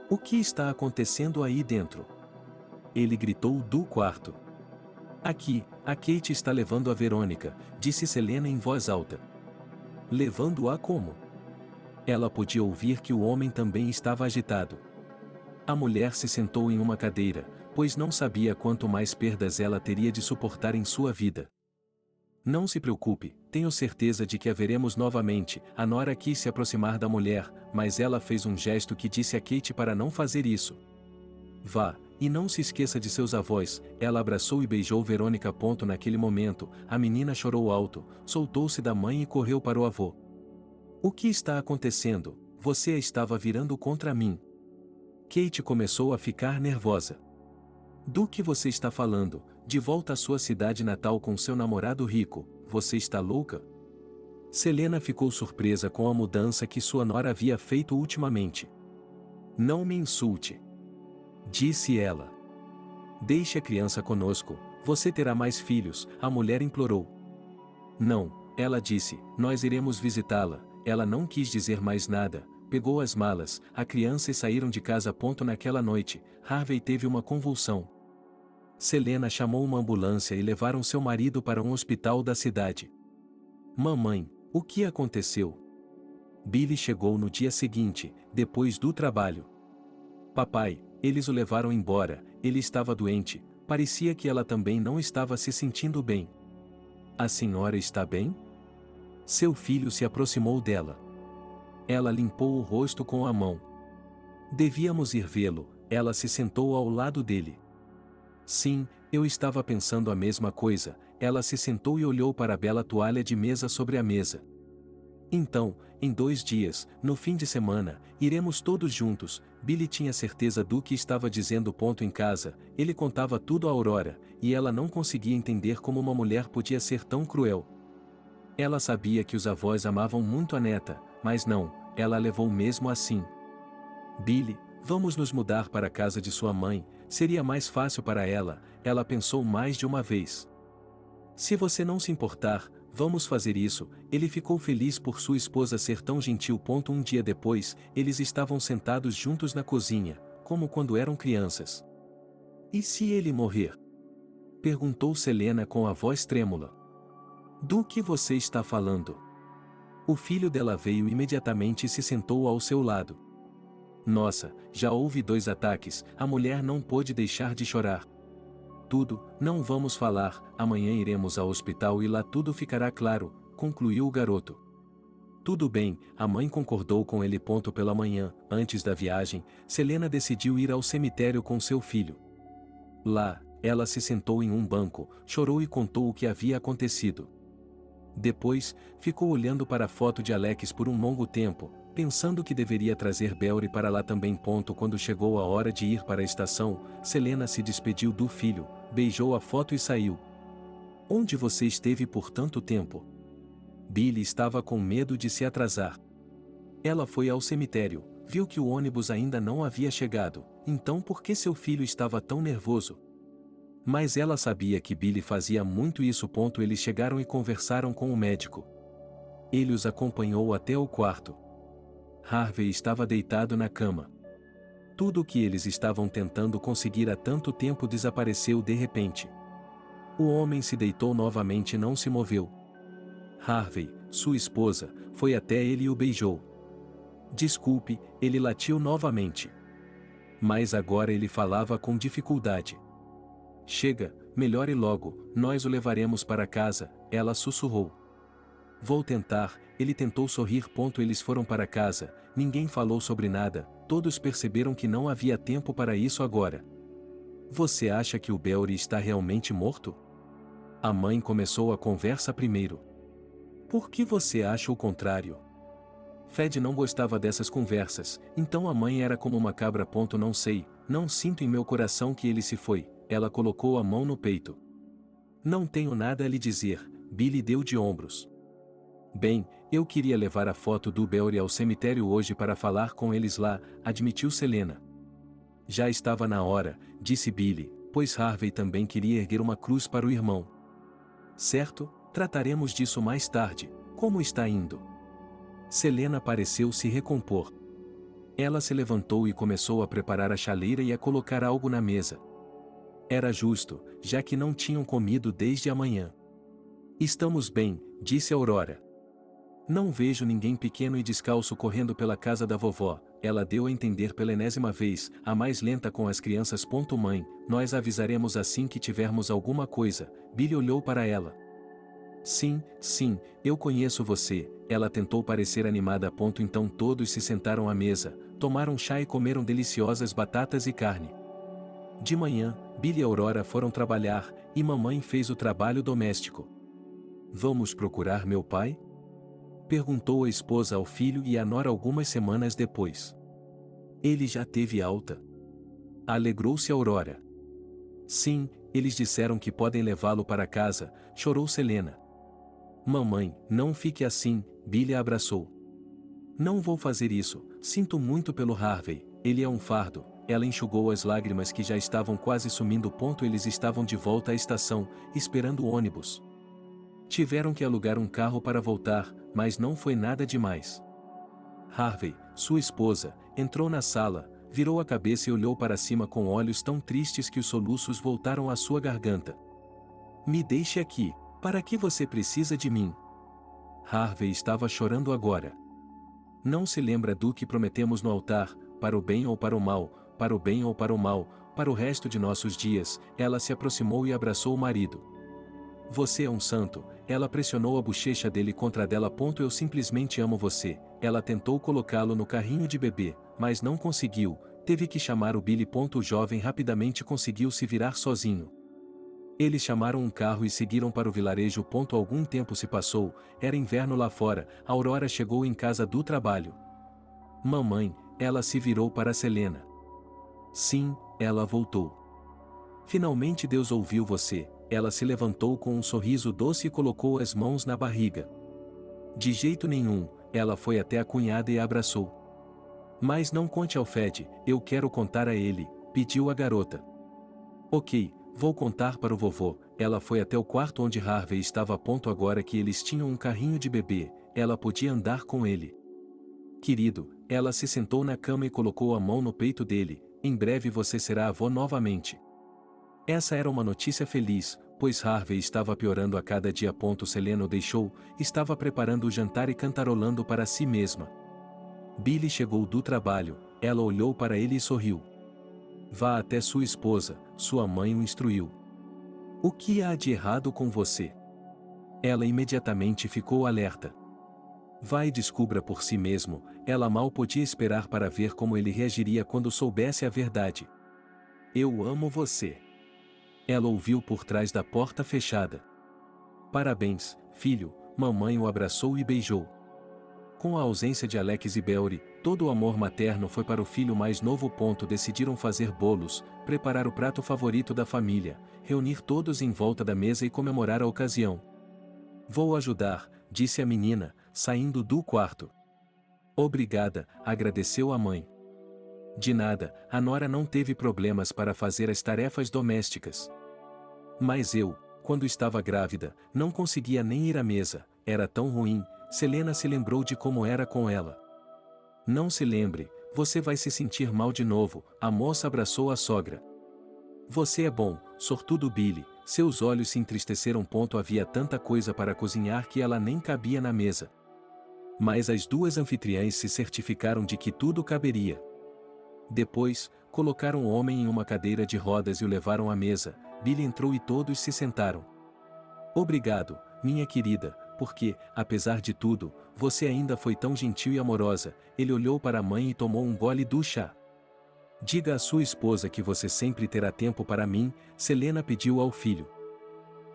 A: O que está acontecendo aí dentro? Ele gritou do quarto. Aqui, a Kate está levando a Verônica, disse Selena em voz alta. Levando-a como? Ela podia ouvir que o homem também estava agitado. A mulher se sentou em uma cadeira, pois não sabia quanto mais perdas ela teria de suportar em sua vida. Não se preocupe, tenho certeza de que a veremos novamente. A nora quis se aproximar da mulher, mas ela fez um gesto que disse a Kate para não fazer isso. Vá, e não se esqueça de seus avós. Ela abraçou e beijou Verônica. Naquele momento, a menina chorou alto, soltou-se da mãe e correu para o avô. O que está acontecendo? Você a estava virando contra mim. Kate começou a ficar nervosa. Do que você está falando? De volta à sua cidade natal com seu namorado rico, você está louca? Selena ficou surpresa com a mudança que sua nora havia feito ultimamente. Não me insulte, disse ela. Deixe a criança conosco, você terá mais filhos, a mulher implorou. Não, ela disse, nós iremos visitá-la. Ela não quis dizer mais nada, pegou as malas, a criança e saíram de casa. Naquela noite, Harvey teve uma convulsão. Selena chamou uma ambulância e levaram seu marido para um hospital da cidade. Mamãe, o que aconteceu? Billy chegou no dia seguinte, depois do trabalho. Papai, eles o levaram embora, ele estava doente, parecia que ela também não estava se sentindo bem. A senhora está bem? Seu filho se aproximou dela. Ela limpou o rosto com a mão. Devíamos ir vê-lo, ela se sentou ao lado dele. Sim, eu estava pensando a mesma coisa. Ela se sentou e olhou para a bela toalha de mesa sobre a mesa. Então, em 2 dias, no fim de semana, iremos todos juntos. Billy tinha certeza do que estava dizendo. Em casa, ele contava tudo a Aurora, e ela não conseguia entender como uma mulher podia ser tão cruel. Ela sabia que os avós amavam muito a neta, mas não, ela a levou mesmo assim. Billy, vamos nos mudar para a casa de sua mãe, seria mais fácil para ela, ela pensou mais de uma vez. Se você não se importar, vamos fazer isso. Ele ficou feliz por sua esposa ser tão gentil. Um dia depois, eles estavam sentados juntos na cozinha, como quando eram crianças. E se ele morrer? Perguntou Selena com a voz trêmula. Do que você está falando? O filho dela veio imediatamente e se sentou ao seu lado. Nossa, já houve 2 ataques, a mulher não pôde deixar de chorar. Tudo, não vamos falar, amanhã iremos ao hospital e lá tudo ficará claro, concluiu o garoto. Tudo bem, a mãe concordou com ele. Pela manhã, antes da viagem, Selena decidiu ir ao cemitério com seu filho. Lá, ela se sentou em um banco, chorou e contou o que havia acontecido. Depois, ficou olhando para a foto de Alex por um longo tempo, pensando que deveria trazer Belry para lá também. Quando chegou a hora de ir para a estação, Selena se despediu do filho, beijou a foto e saiu. Onde você esteve por tanto tempo? Billy estava com medo de se atrasar. Ela foi ao cemitério, viu que o ônibus ainda não havia chegado, então por que seu filho estava tão nervoso? Mas ela sabia que Billy fazia muito isso. Eles chegaram e conversaram com o médico. Ele os acompanhou até o quarto. Harvey estava deitado na cama. Tudo o que eles estavam tentando conseguir há tanto tempo desapareceu de repente. O homem se deitou novamente e não se moveu. Harvey, sua esposa, foi até ele e o beijou. Desculpe, ele latiu novamente. Mas agora ele falava com dificuldade. Chega, melhore logo, nós o levaremos para casa, ela sussurrou. Vou tentar, ele tentou sorrir. Eles foram para casa, ninguém falou sobre nada, todos perceberam que não havia tempo para isso agora. Você acha que o Belry está realmente morto? A mãe começou a conversa primeiro. Por que você acha o contrário? Fed não gostava dessas conversas, então a mãe era como uma cabra. Não sei, não sinto em meu coração que ele se foi. Ela colocou a mão no peito. Não tenho nada a lhe dizer, Billy deu de ombros. Bem, eu queria levar a foto do Belry ao cemitério hoje para falar com eles lá, admitiu Selena. Já estava na hora, disse Billy, pois Harvey também queria erguer uma cruz para o irmão. Certo, trataremos disso mais tarde. Como está indo? Selena pareceu se recompor. Ela se levantou e começou a preparar a chaleira e a colocar algo na mesa. Era justo, já que não tinham comido desde a manhã. Estamos bem, disse Aurora. Não vejo ninguém pequeno e descalço correndo pela casa da vovó, ela deu a entender pela enésima vez, a mais lenta com as crianças. Mãe, nós avisaremos assim que tivermos alguma coisa. Billy olhou para ela. Sim, eu conheço você, ela tentou parecer animada. Então todos se sentaram à mesa, tomaram chá e comeram deliciosas batatas e carne. De manhã, Billy e Aurora foram trabalhar, e mamãe fez o trabalho doméstico. Vamos procurar meu pai? Perguntou a esposa ao filho e à nora algumas semanas depois. Ele já teve alta? Alegrou-se Aurora. Sim, eles disseram que podem levá-lo para casa, chorou Selena. Mamãe, não fique assim, Billy a abraçou. Não vou fazer isso, sinto muito pelo Harvey, ele é um fardo. Ela enxugou as lágrimas que já estavam quase sumindo. Eles estavam de volta à estação, esperando o ônibus. Tiveram que alugar um carro para voltar, mas não foi nada demais. Harvey, sua esposa, entrou na sala, virou a cabeça e olhou para cima com olhos tão tristes que os soluços voltaram à sua garganta. Me deixe aqui, para que você precisa de mim? Harvey estava chorando agora. Não se lembra do que prometemos no altar, para o bem ou para o mal, para o bem ou para o mal, para o resto de nossos dias. Ela se aproximou e abraçou o marido. Você é um santo, ela pressionou a bochecha dele contra a dela. Eu simplesmente amo você. Ela tentou colocá-lo no carrinho de bebê, mas não conseguiu, teve que chamar o Billy. O jovem rapidamente conseguiu se virar sozinho. Eles chamaram um carro e seguiram para o vilarejo. Algum tempo se passou, era inverno lá fora. Aurora chegou em casa do trabalho. Mamãe, ela se virou para Selena. Sim, ela voltou. Finalmente Deus ouviu você. Ela se levantou com um sorriso doce e colocou as mãos na barriga. De jeito nenhum, ela foi até a cunhada e a abraçou. Mas não conte ao Fed, eu quero contar a ele, pediu a garota. Ok, vou contar para o vovô. Ela foi até o quarto onde Harvey estava. Agora que eles tinham um carrinho de bebê, ela podia andar com ele. Querido, ela se sentou na cama e colocou a mão no peito dele. Em breve você será avô novamente. Essa era uma notícia feliz, pois Harvey estava piorando a cada dia. Selena o deixou, estava preparando o jantar e cantarolando para si mesma. Billy chegou do trabalho, ela olhou para ele e sorriu. Vá até sua esposa, sua mãe o instruiu. O que há de errado com você? Ela imediatamente ficou alerta. Vá e descubra por si mesmo. Ela mal podia esperar para ver como ele reagiria quando soubesse a verdade. Eu amo você. Ela ouviu por trás da porta fechada. Parabéns, filho, mamãe o abraçou e beijou. Com a ausência de Alex e Belry, todo o amor materno foi para o filho mais novo. Decidiram fazer bolos, preparar o prato favorito da família, reunir todos em volta da mesa e comemorar a ocasião. Vou ajudar, disse a menina, saindo do quarto. Obrigada, agradeceu a mãe. De nada, a nora não teve problemas para fazer as tarefas domésticas. Mas eu, quando estava grávida, não conseguia nem ir à mesa, era tão ruim. Selena se lembrou de como era com ela. Não se lembre, você vai se sentir mal de novo, a moça abraçou a sogra. Você é bom, sortudo Billy, seus olhos se entristeceram. Havia tanta coisa para cozinhar que ela nem cabia na mesa. Mas as duas anfitriãs se certificaram de que tudo caberia. Depois, colocaram o homem em uma cadeira de rodas e o levaram à mesa. Billy entrou e todos se sentaram. Obrigado, minha querida, porque, apesar de tudo, você ainda foi tão gentil e amorosa. Ele olhou para a mãe e tomou um gole do chá. Diga à sua esposa que você sempre terá tempo para mim, Selena pediu ao filho.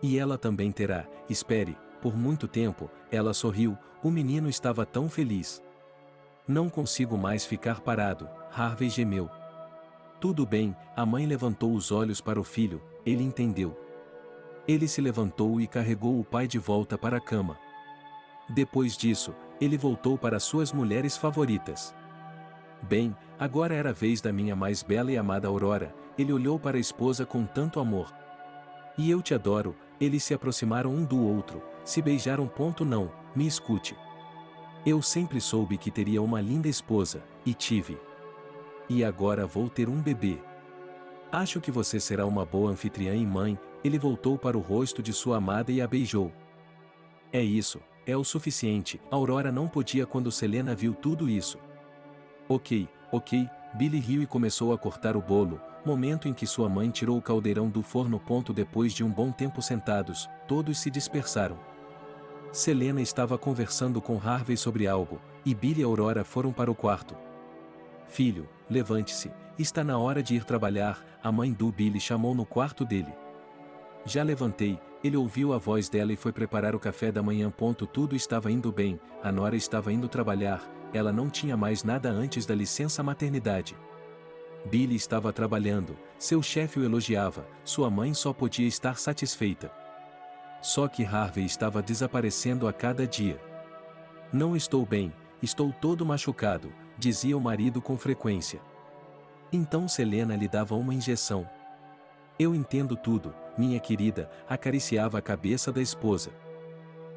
A: E ela também terá, espere, por muito tempo. Ela sorriu, o menino estava tão feliz. Não consigo mais ficar parado, Harvey gemeu. Tudo bem, a mãe levantou os olhos para o filho, ele entendeu. Ele se levantou e carregou o pai de volta para a cama. Depois disso, ele voltou para suas mulheres favoritas. Bem, agora era a vez da minha mais bela e amada Aurora. Ele olhou para a esposa com tanto amor. E eu te adoro, Eles se aproximaram um do outro, se beijaram. Não, me escute. Eu sempre soube que teria uma linda esposa, e tive. E agora vou ter um bebê. Acho que você será uma boa anfitriã e mãe. Ele voltou para o rosto de sua amada e a beijou. É isso, é o suficiente. Aurora não podia quando Selena viu tudo isso. Ok. Billy riu e começou a cortar o bolo, momento em que sua mãe tirou o caldeirão do forno. Depois de um bom tempo sentados, todos se dispersaram. Selena estava conversando com Harvey sobre algo, e Billy e Aurora foram para o quarto. Filho, levante-se, está na hora de ir trabalhar, a mãe do Billy chamou no quarto dele. Já levantei, ele ouviu a voz dela e foi preparar o café da manhã. Tudo estava indo bem, a nora estava indo trabalhar, ela não tinha mais nada antes da licença maternidade. Billy estava trabalhando, seu chefe o elogiava, sua mãe só podia estar satisfeita. Só que Harvey estava desaparecendo a cada dia. Não estou bem, estou todo machucado, dizia o marido com frequência. Então Selena lhe dava uma injeção. Eu entendo tudo, minha querida, acariciava a cabeça da esposa.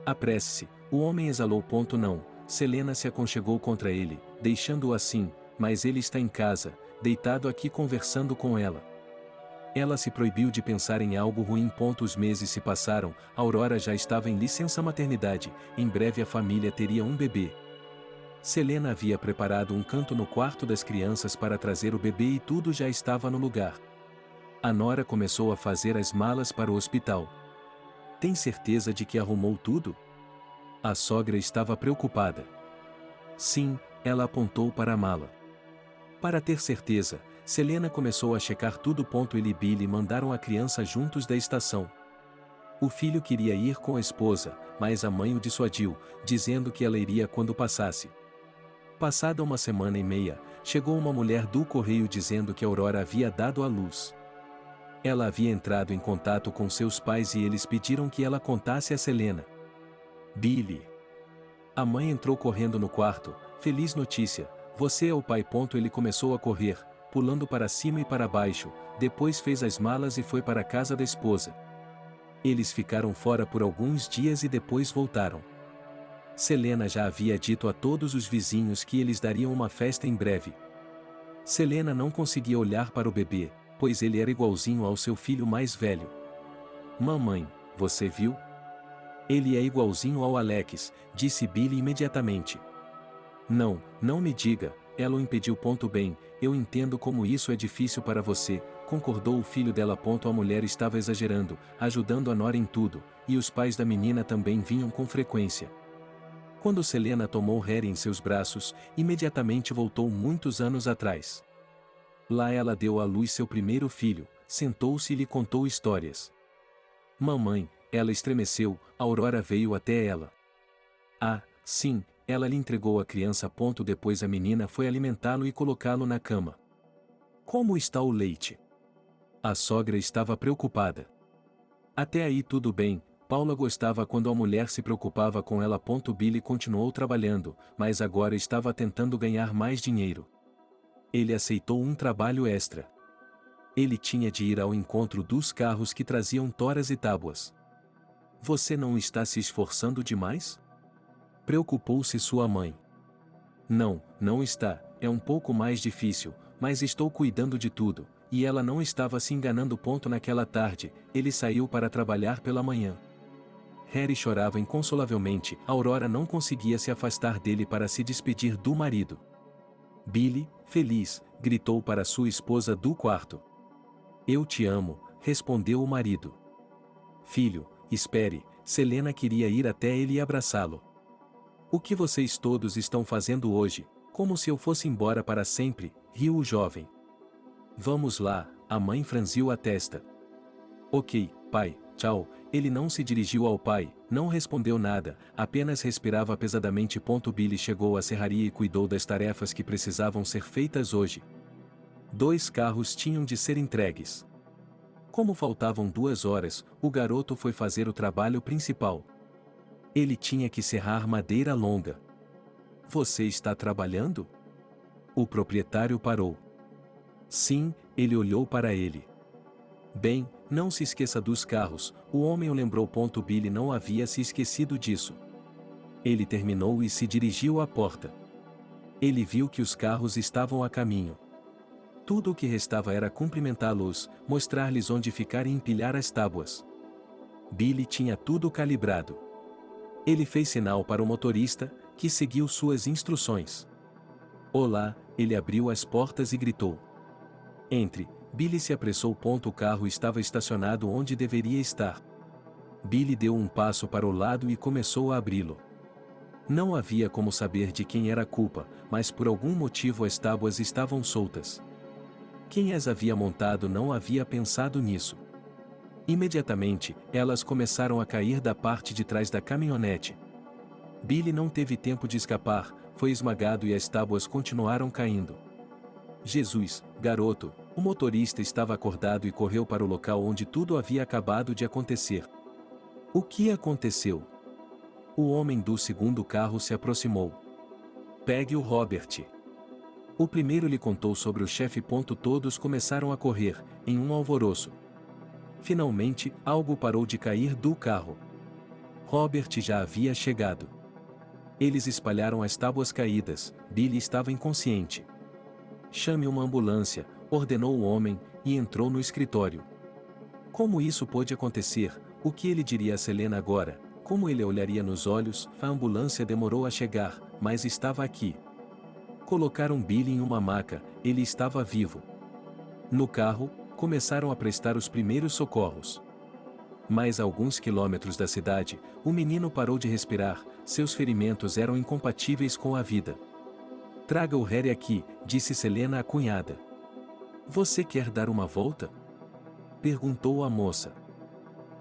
A: Apresse-se, o homem exalou. Não, Selena se aconchegou contra ele, deixando-o assim, mas ele está em casa, deitado aqui conversando com ela. Ela se proibiu de pensar em algo ruim. Os meses se passaram, Aurora já estava em licença maternidade, em breve a família teria um bebê. Selena havia preparado um canto no quarto das crianças para trazer o bebê e tudo já estava no lugar. A nora começou a fazer as malas para o hospital. Tem certeza de que arrumou tudo? A sogra estava preocupada. Sim, ela apontou para a mala. Para ter certeza, Selena começou a checar tudo. Ele e Billy mandaram a criança juntos da estação. O filho queria ir com a esposa, mas a mãe o dissuadiu, dizendo que ela iria quando passasse. Passada uma semana e meia, chegou uma mulher do correio dizendo que Aurora havia dado à luz. Ela havia entrado em contato com seus pais e eles pediram que ela contasse a Selena. Billy. A mãe entrou correndo no quarto. Feliz notícia, você é o pai. Ele começou a correr, pulando para cima e para baixo, depois fez as malas e foi para a casa da esposa. Eles ficaram fora por alguns dias e depois voltaram. Selena já havia dito a todos os vizinhos que eles dariam uma festa em breve. Selena não conseguia olhar para o bebê, pois ele era igualzinho ao seu filho mais velho. Mamãe, você viu? Ele é igualzinho ao Alex, disse Billy imediatamente. Não me diga, ela o impediu. Bem, eu entendo como isso é difícil para você, concordou o filho dela. A mulher estava exagerando, ajudando a nora em tudo, e os pais da menina também vinham com frequência. Quando Selena tomou Harry em seus braços, imediatamente voltou muitos anos atrás. Lá ela deu à luz seu primeiro filho, sentou-se e lhe contou histórias. Mamãe, ela estremeceu, Aurora veio até ela. Ah, sim, ela lhe entregou a criança. Depois a menina foi alimentá-lo e colocá-lo na cama. Como está o leite? A sogra estava preocupada. Até aí tudo bem, Paula gostava quando a mulher se preocupava com ela. Billy continuou trabalhando, mas agora estava tentando ganhar mais dinheiro. Ele aceitou um trabalho extra. Ele tinha de ir ao encontro dos carros que traziam toras e tábuas. Você não está se esforçando demais? Preocupou-se sua mãe. Não está, é um pouco mais difícil, mas estou cuidando de tudo, e ela não estava se enganando. Naquela tarde, ele saiu para trabalhar pela manhã. Harry chorava inconsolavelmente, Aurora não conseguia se afastar dele para se despedir do marido. Billy, feliz, gritou para sua esposa do quarto. Eu te amo, respondeu o marido. Filho, espere, Selena queria ir até ele e abraçá-lo. O que vocês todos estão fazendo hoje? Como se eu fosse embora para sempre, riu o jovem. Vamos lá, a mãe franziu a testa. Ok, pai, tchau. Ele não se dirigiu ao pai, não respondeu nada, apenas respirava pesadamente. Billy chegou à serraria e cuidou das tarefas que precisavam ser feitas hoje. 2 carros tinham de ser entregues. Como faltavam 2 horas, o garoto foi fazer o trabalho principal. Ele tinha que serrar madeira longa. Você está trabalhando? O proprietário parou. Sim, ele olhou para ele. Bem, Não se esqueça dos carros, o homem o lembrou. Billy não havia se esquecido disso. Ele terminou e se dirigiu à porta. Ele viu que os carros estavam a caminho. Tudo o que restava era cumprimentá-los, mostrar-lhes onde ficar e empilhar as tábuas. Billy tinha tudo calibrado. Ele fez sinal para o motorista, que seguiu suas instruções. Olá, ele abriu as portas e gritou. Entre. Billy se apressou. O carro estava estacionado onde deveria estar. Billy deu um passo para o lado e começou a abri-lo. Não havia como saber de quem era a culpa, mas por algum motivo as tábuas estavam soltas. Quem as havia montado não havia pensado nisso. Imediatamente, elas começaram a cair da parte de trás da caminhonete. Billy não teve tempo de escapar, foi esmagado e as tábuas continuaram caindo. Jesus, garoto! O motorista estava acordado e correu para o local onde tudo havia acabado de acontecer. O que aconteceu? O homem do segundo carro se aproximou. Pegue o Robert. O primeiro lhe contou sobre o chefe. Todos começaram a correr, em um alvoroço. Finalmente, algo parou de cair do carro. Robert já havia chegado. Eles espalharam as tábuas caídas. Billy estava inconsciente. Chame uma ambulância, ordenou o homem, e entrou no escritório. Como isso pôde acontecer? O que ele diria a Selena agora? Como ele a olharia nos olhos? A ambulância demorou a chegar, mas estava aqui. Colocaram Billy em uma maca, ele estava vivo. No carro, começaram a prestar os primeiros socorros. Mais a alguns quilômetros da cidade, o menino parou de respirar, seus ferimentos eram incompatíveis com a vida. Traga o Harry aqui, disse Selena à cunhada. Você quer dar uma volta? Perguntou a moça.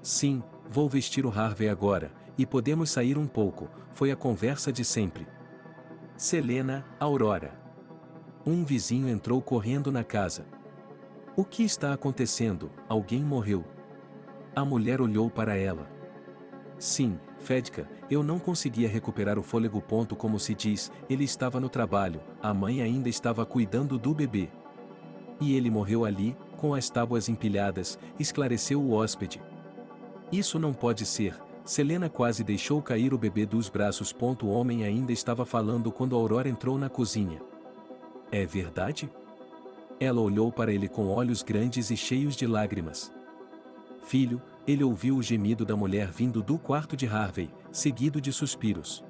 A: Sim, vou vestir o Harvey agora, e podemos sair um pouco, foi a conversa de sempre. Selena, Aurora. Um vizinho entrou correndo na casa. O que está acontecendo? Alguém morreu. A mulher olhou para ela. Sim, Fedka, eu não conseguia recuperar o fôlego. Como se diz, ele estava no trabalho, a mãe ainda estava cuidando do bebê. E ele morreu ali, com as tábuas empilhadas, esclareceu o hóspede. Isso não pode ser. Selena quase deixou cair o bebê dos braços. O homem ainda estava falando quando Aurora entrou na cozinha. É verdade? Ela olhou para ele com olhos grandes e cheios de lágrimas. Filho, ele ouviu o gemido da mulher vindo do quarto de Harvey, seguido de suspiros.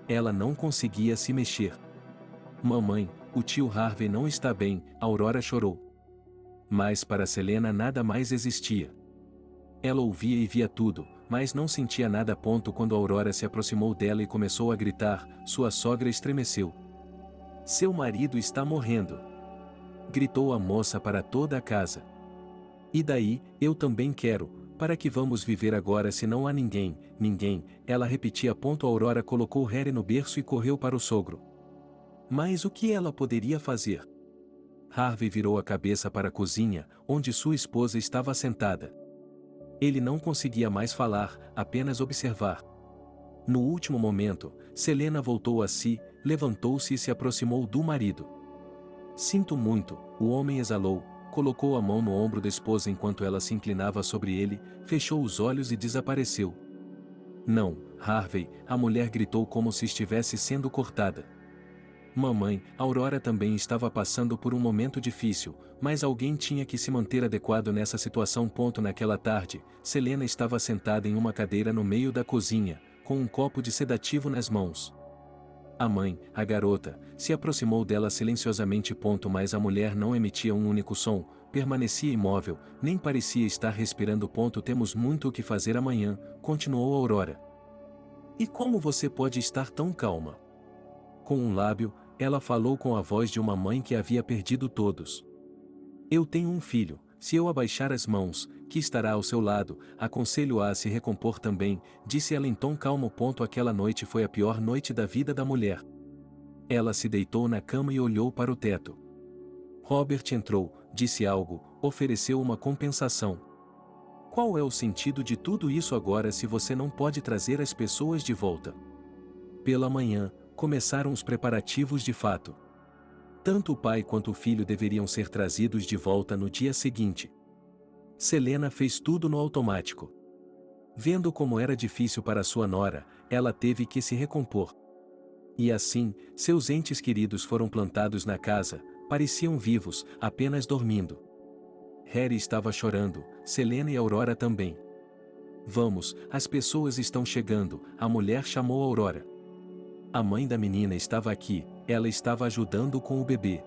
A: Ela não conseguia se mexer. Mamãe, o tio Harvey não está bem, Aurora chorou. Mas para Selena nada mais existia. Ela ouvia e via tudo, mas não sentia nada. Quando Aurora se aproximou dela e começou a gritar, sua sogra estremeceu. Seu marido está morrendo! Gritou a moça para toda a casa. E daí, eu também quero. Para que vamos viver agora se não há ninguém, ela repetia. Aurora colocou Harry no berço e correu para o sogro. Mas o que ela poderia fazer? Harvey virou a cabeça para a cozinha, onde sua esposa estava sentada. Ele não conseguia mais falar, apenas observar. No último momento, Selena voltou a si, levantou-se e se aproximou do marido. Sinto muito, o homem exalou, colocou a mão no ombro da esposa enquanto ela se inclinava sobre ele, fechou os olhos e desapareceu. Não, Harvey, a mulher gritou como se estivesse sendo cortada. Mamãe, Aurora também estava passando por um momento difícil, mas alguém tinha que se manter adequado nessa situação. Naquela tarde, Selena estava sentada em uma cadeira no meio da cozinha, com um copo de sedativo nas mãos. A mãe, a garota, se aproximou dela silenciosamente. Mas a mulher não emitia um único som, permanecia imóvel, nem parecia estar respirando. Temos muito o que fazer amanhã, continuou Aurora. E como você pode estar tão calma? Com um lábio, ela falou com a voz de uma mãe que havia perdido todos. Eu tenho um filho, se eu abaixar as mãos, que estará ao seu lado, aconselho-a a se recompor também, disse ela em tom calmo. Aquela noite foi a pior noite da vida da mulher. Ela se deitou na cama e olhou para o teto. Robert entrou, disse algo, ofereceu uma compensação. Qual é o sentido de tudo isso agora se você não pode trazer as pessoas de volta? Pela manhã, começaram os preparativos de fato. Tanto o pai quanto o filho deveriam ser trazidos de volta no dia seguinte. Selena fez tudo no automático. Vendo como era difícil para sua nora, ela teve que se recompor. E assim, seus entes queridos foram plantados na casa, pareciam vivos, apenas dormindo. Harry estava chorando, Selena e Aurora também. Vamos, as pessoas estão chegando, a mulher chamou Aurora. A mãe da menina estava aqui, ela estava ajudando com o bebê.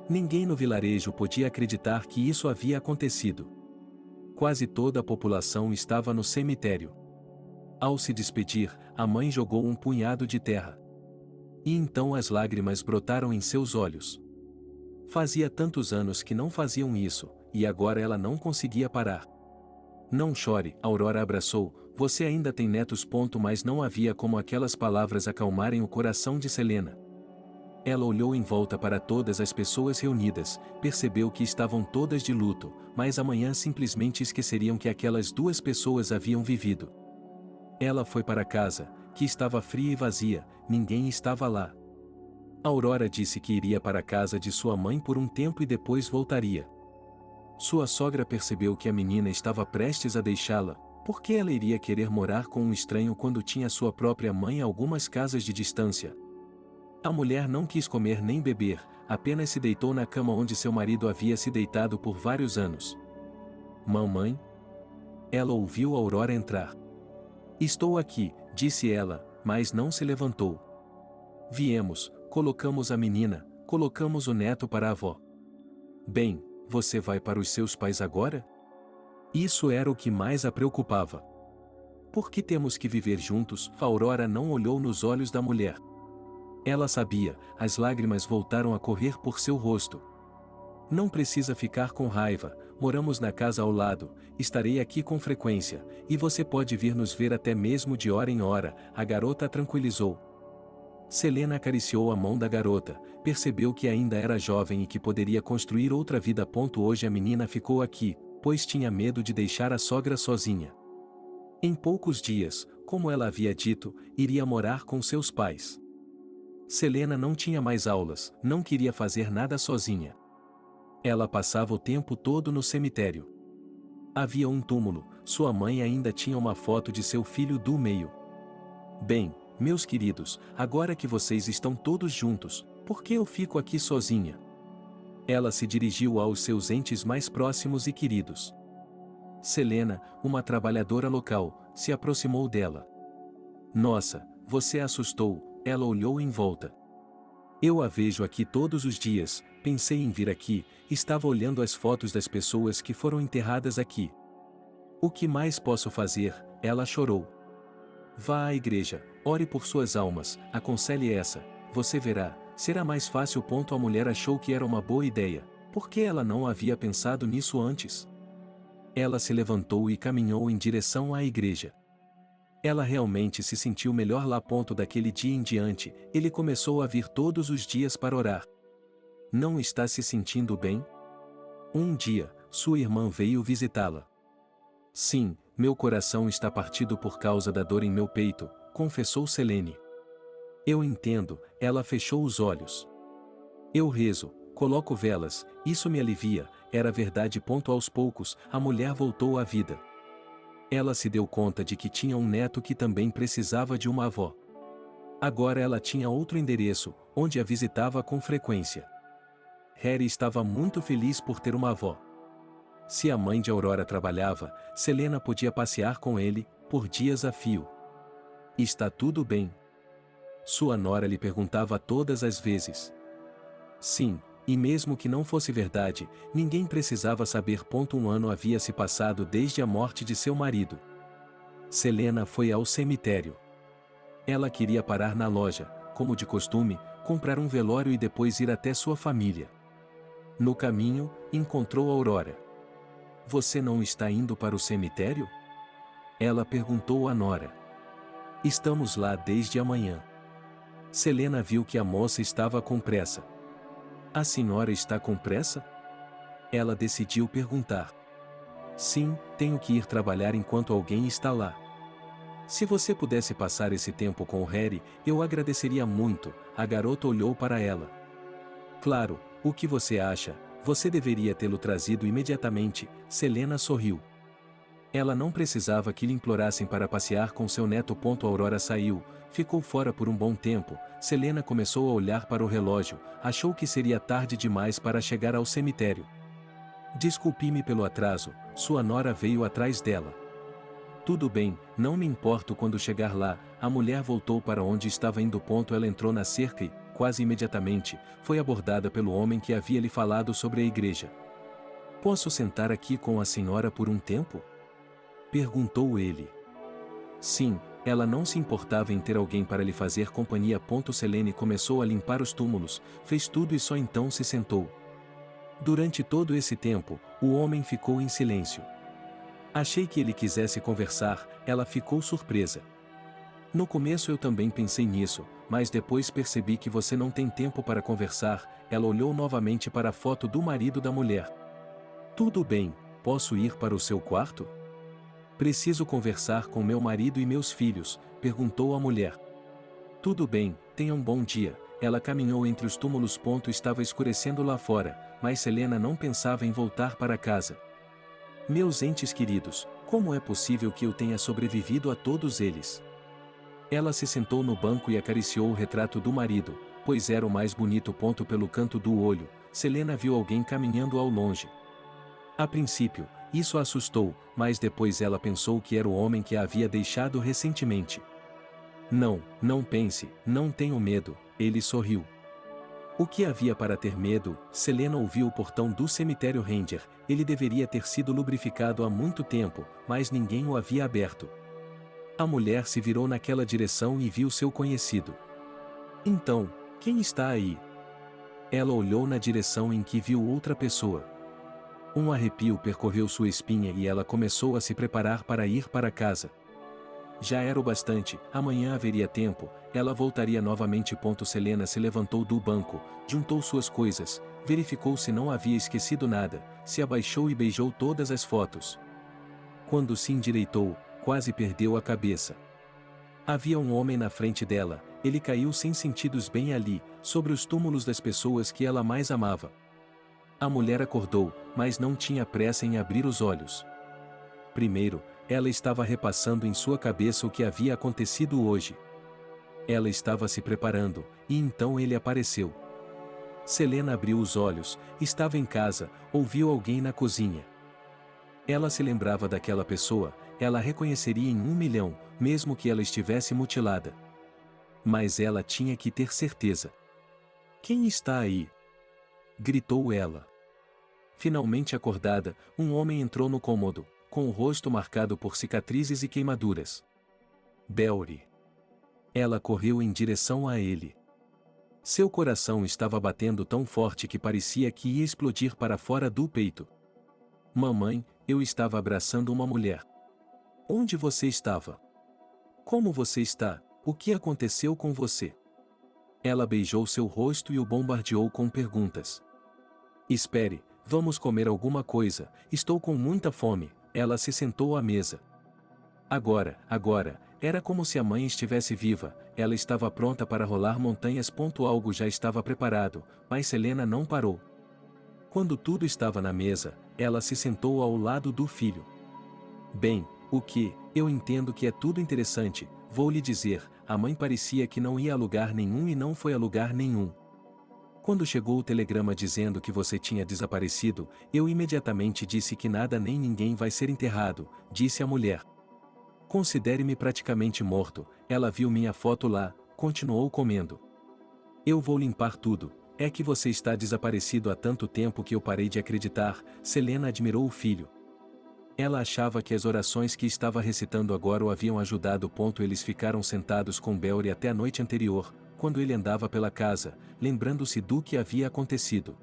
A: Ninguém no vilarejo podia acreditar que isso havia acontecido. Quase toda a população estava no cemitério. Ao se despedir, a mãe jogou um punhado de terra. E então as lágrimas brotaram em seus olhos. Fazia tantos anos que não faziam isso, e agora ela não conseguia parar. Não chore, Aurora abraçou, você ainda tem netos. Mas não havia como aquelas palavras acalmarem o coração de Selena. Ela olhou em volta para todas as pessoas reunidas, percebeu que estavam todas de luto, mas amanhã simplesmente esqueceriam que aquelas duas pessoas haviam vivido. Ela foi para casa, que estava fria e vazia, ninguém estava lá. Aurora disse que iria para a casa de sua mãe por um tempo e depois voltaria. Sua sogra percebeu que a menina estava prestes a deixá-la, porque ela iria querer morar com um estranho quando tinha sua própria mãe a algumas casas de distância. A mulher não quis comer nem beber, apenas se deitou na cama onde seu marido havia se deitado por vários anos. Mamãe? Ela ouviu Aurora entrar. Estou aqui, disse ela, mas não se levantou. Viemos, colocamos a menina, colocamos o neto para a avó. Bem, você vai para os seus pais agora? Isso era o que mais a preocupava. Por que temos que viver juntos? Aurora não olhou nos olhos da mulher. Ela sabia, as lágrimas voltaram a correr por seu rosto. Não precisa ficar com raiva, moramos na casa ao lado, estarei aqui com frequência, e você pode vir nos ver até mesmo de hora em hora, a garota a tranquilizou. Selena acariciou a mão da garota, percebeu que ainda era jovem e que poderia construir outra vida. Hoje a menina ficou aqui, pois tinha medo de deixar a sogra sozinha. Em poucos dias, como ela havia dito, iria morar com seus pais. Selena não tinha mais aulas, não queria fazer nada sozinha. Ela passava o tempo todo no cemitério. Havia um túmulo, sua mãe ainda tinha uma foto de seu filho do meio. Bem, meus queridos, agora que vocês estão todos juntos, por que eu fico aqui sozinha? Ela se dirigiu aos seus entes mais próximos e queridos. Selena, uma trabalhadora local, se aproximou dela. Nossa, você a assustou. Ela olhou em volta. Eu a vejo aqui todos os dias, pensei em vir aqui, estava olhando as fotos das pessoas que foram enterradas aqui. O que mais posso fazer? Ela chorou. Vá à igreja, ore por suas almas, aconselhe essa, você verá, será mais fácil. A mulher achou que era uma boa ideia, porque ela não havia pensado nisso antes. Ela se levantou e caminhou em direção à igreja. Ela realmente se sentiu melhor lá. Daquele dia em diante, ele começou a vir todos os dias para orar. Não está se sentindo bem? Um dia, sua irmã veio visitá-la. Sim, meu coração está partido por causa da dor em meu peito, confessou Selene. Eu entendo, ela fechou os olhos. Eu rezo, coloco velas, isso me alivia, era verdade. Aos poucos, a mulher voltou à vida. Ela se deu conta de que tinha um neto que também precisava de uma avó. Agora ela tinha outro endereço, onde a visitava com frequência. Harry estava muito feliz por ter uma avó. Se a mãe de Aurora trabalhava, Selena podia passear com ele, por dias a fio. Está tudo bem? Sua nora lhe perguntava todas as vezes. Sim. E mesmo que não fosse verdade, ninguém precisava saber. Um ano havia se passado desde a morte de seu marido. Selena foi ao cemitério. Ela queria parar na loja, como de costume, comprar um velório e depois ir até sua família. No caminho, encontrou Aurora. Você não está indo para o cemitério? Ela perguntou à nora. Estamos lá desde amanhã. Selena viu que a moça estava com pressa. A senhora está com pressa? Ela decidiu perguntar. Sim, tenho que ir trabalhar enquanto alguém está lá. Se você pudesse passar esse tempo com o Harry, eu agradeceria muito. A garota olhou para ela. Claro, o que você acha? Você deveria tê-lo trazido imediatamente, Selena sorriu. Ela não precisava que lhe implorassem para passear com seu neto. Aurora saiu, ficou fora por um bom tempo. Selena começou a olhar para o relógio, achou que seria tarde demais para chegar ao cemitério. Desculpe-me pelo atraso, sua nora veio atrás dela. Tudo bem, não me importo quando chegar lá. A mulher voltou para onde estava indo. Ela entrou na cerca e, quase imediatamente, foi abordada pelo homem que havia lhe falado sobre a igreja. Posso sentar aqui com a senhora por um tempo? Perguntou ele. Sim, ela não se importava em ter alguém para lhe fazer companhia. Selene começou a limpar os túmulos, fez tudo e só então se sentou. Durante todo esse tempo, o homem ficou em silêncio. Achei que ele quisesse conversar, ela ficou surpresa. No começo eu também pensei nisso, mas depois percebi que você não tem tempo para conversar. Ela olhou novamente para a foto do marido da mulher. Tudo bem, posso ir para o seu quarto? Preciso conversar com meu marido e meus filhos, perguntou a mulher. Tudo bem, tenha um bom dia. Ela caminhou entre os túmulos. Estava escurecendo lá fora, mas Selena não pensava em voltar para casa. Meus entes queridos, como é possível que eu tenha sobrevivido a todos eles? Ela se sentou no banco e acariciou o retrato do marido, pois era o mais bonito. Pelo canto do olho, Selena viu alguém caminhando ao longe. A princípio, isso a assustou, mas depois ela pensou que era o homem que a havia deixado recentemente. Não, não pense, não tenho medo, ele sorriu. O que havia para ter medo? Selena ouviu o portão do cemitério Ranger. Ele deveria ter sido lubrificado há muito tempo, mas ninguém o havia aberto. A mulher se virou naquela direção e viu seu conhecido. Então, quem está aí? Ela olhou na direção em que viu outra pessoa. Um arrepio percorreu sua espinha e ela começou a se preparar para ir para casa. Já era o bastante, amanhã haveria tempo, ela voltaria novamente. Selena se levantou do banco, juntou suas coisas, verificou se não havia esquecido nada, se abaixou e beijou todas as fotos. Quando se endireitou, quase perdeu a cabeça. Havia um homem na frente dela, ele caiu sem sentidos bem ali, sobre os túmulos das pessoas que ela mais amava. A mulher acordou, mas não tinha pressa em abrir os olhos. Primeiro, ela estava repassando em sua cabeça o que havia acontecido hoje. Ela estava se preparando, e então ele apareceu. Selena abriu os olhos, estava em casa, ouviu alguém na cozinha. Ela se lembrava daquela pessoa, ela a reconheceria em 1.000.000, mesmo que ela estivesse mutilada. Mas ela tinha que ter certeza. Quem está aí? Gritou ela. Finalmente acordada, um homem entrou no cômodo, com o rosto marcado por cicatrizes e queimaduras. Belry. Ela correu em direção a ele. Seu coração estava batendo tão forte que parecia que ia explodir para fora do peito. Mamãe, eu estava abraçando uma mulher. Onde você estava? Como você está? O que aconteceu com você? Ela beijou seu rosto e o bombardeou com perguntas. Espere, vamos comer alguma coisa, estou com muita fome. Ela se sentou à mesa. Agora, era como se a mãe estivesse viva, ela estava pronta para rolar montanhas. Algo já estava preparado, mas Selena não parou. Quando tudo estava na mesa, ela se sentou ao lado do filho. Bem, eu entendo que é tudo interessante, vou lhe dizer, a mãe parecia que não ia a lugar nenhum e não foi a lugar nenhum. Quando chegou o telegrama dizendo que você tinha desaparecido, eu imediatamente disse que nada nem ninguém vai ser enterrado, disse a mulher. Considere-me praticamente morto. Ela viu minha foto lá, continuou comendo. Eu vou limpar tudo, é que você está desaparecido há tanto tempo que eu parei de acreditar. Selena admirou o filho. Ela achava que as orações que estava recitando agora o haviam ajudado. Eles ficaram sentados com Belry até a noite anterior, quando ele andava pela casa, lembrando-se do que havia acontecido.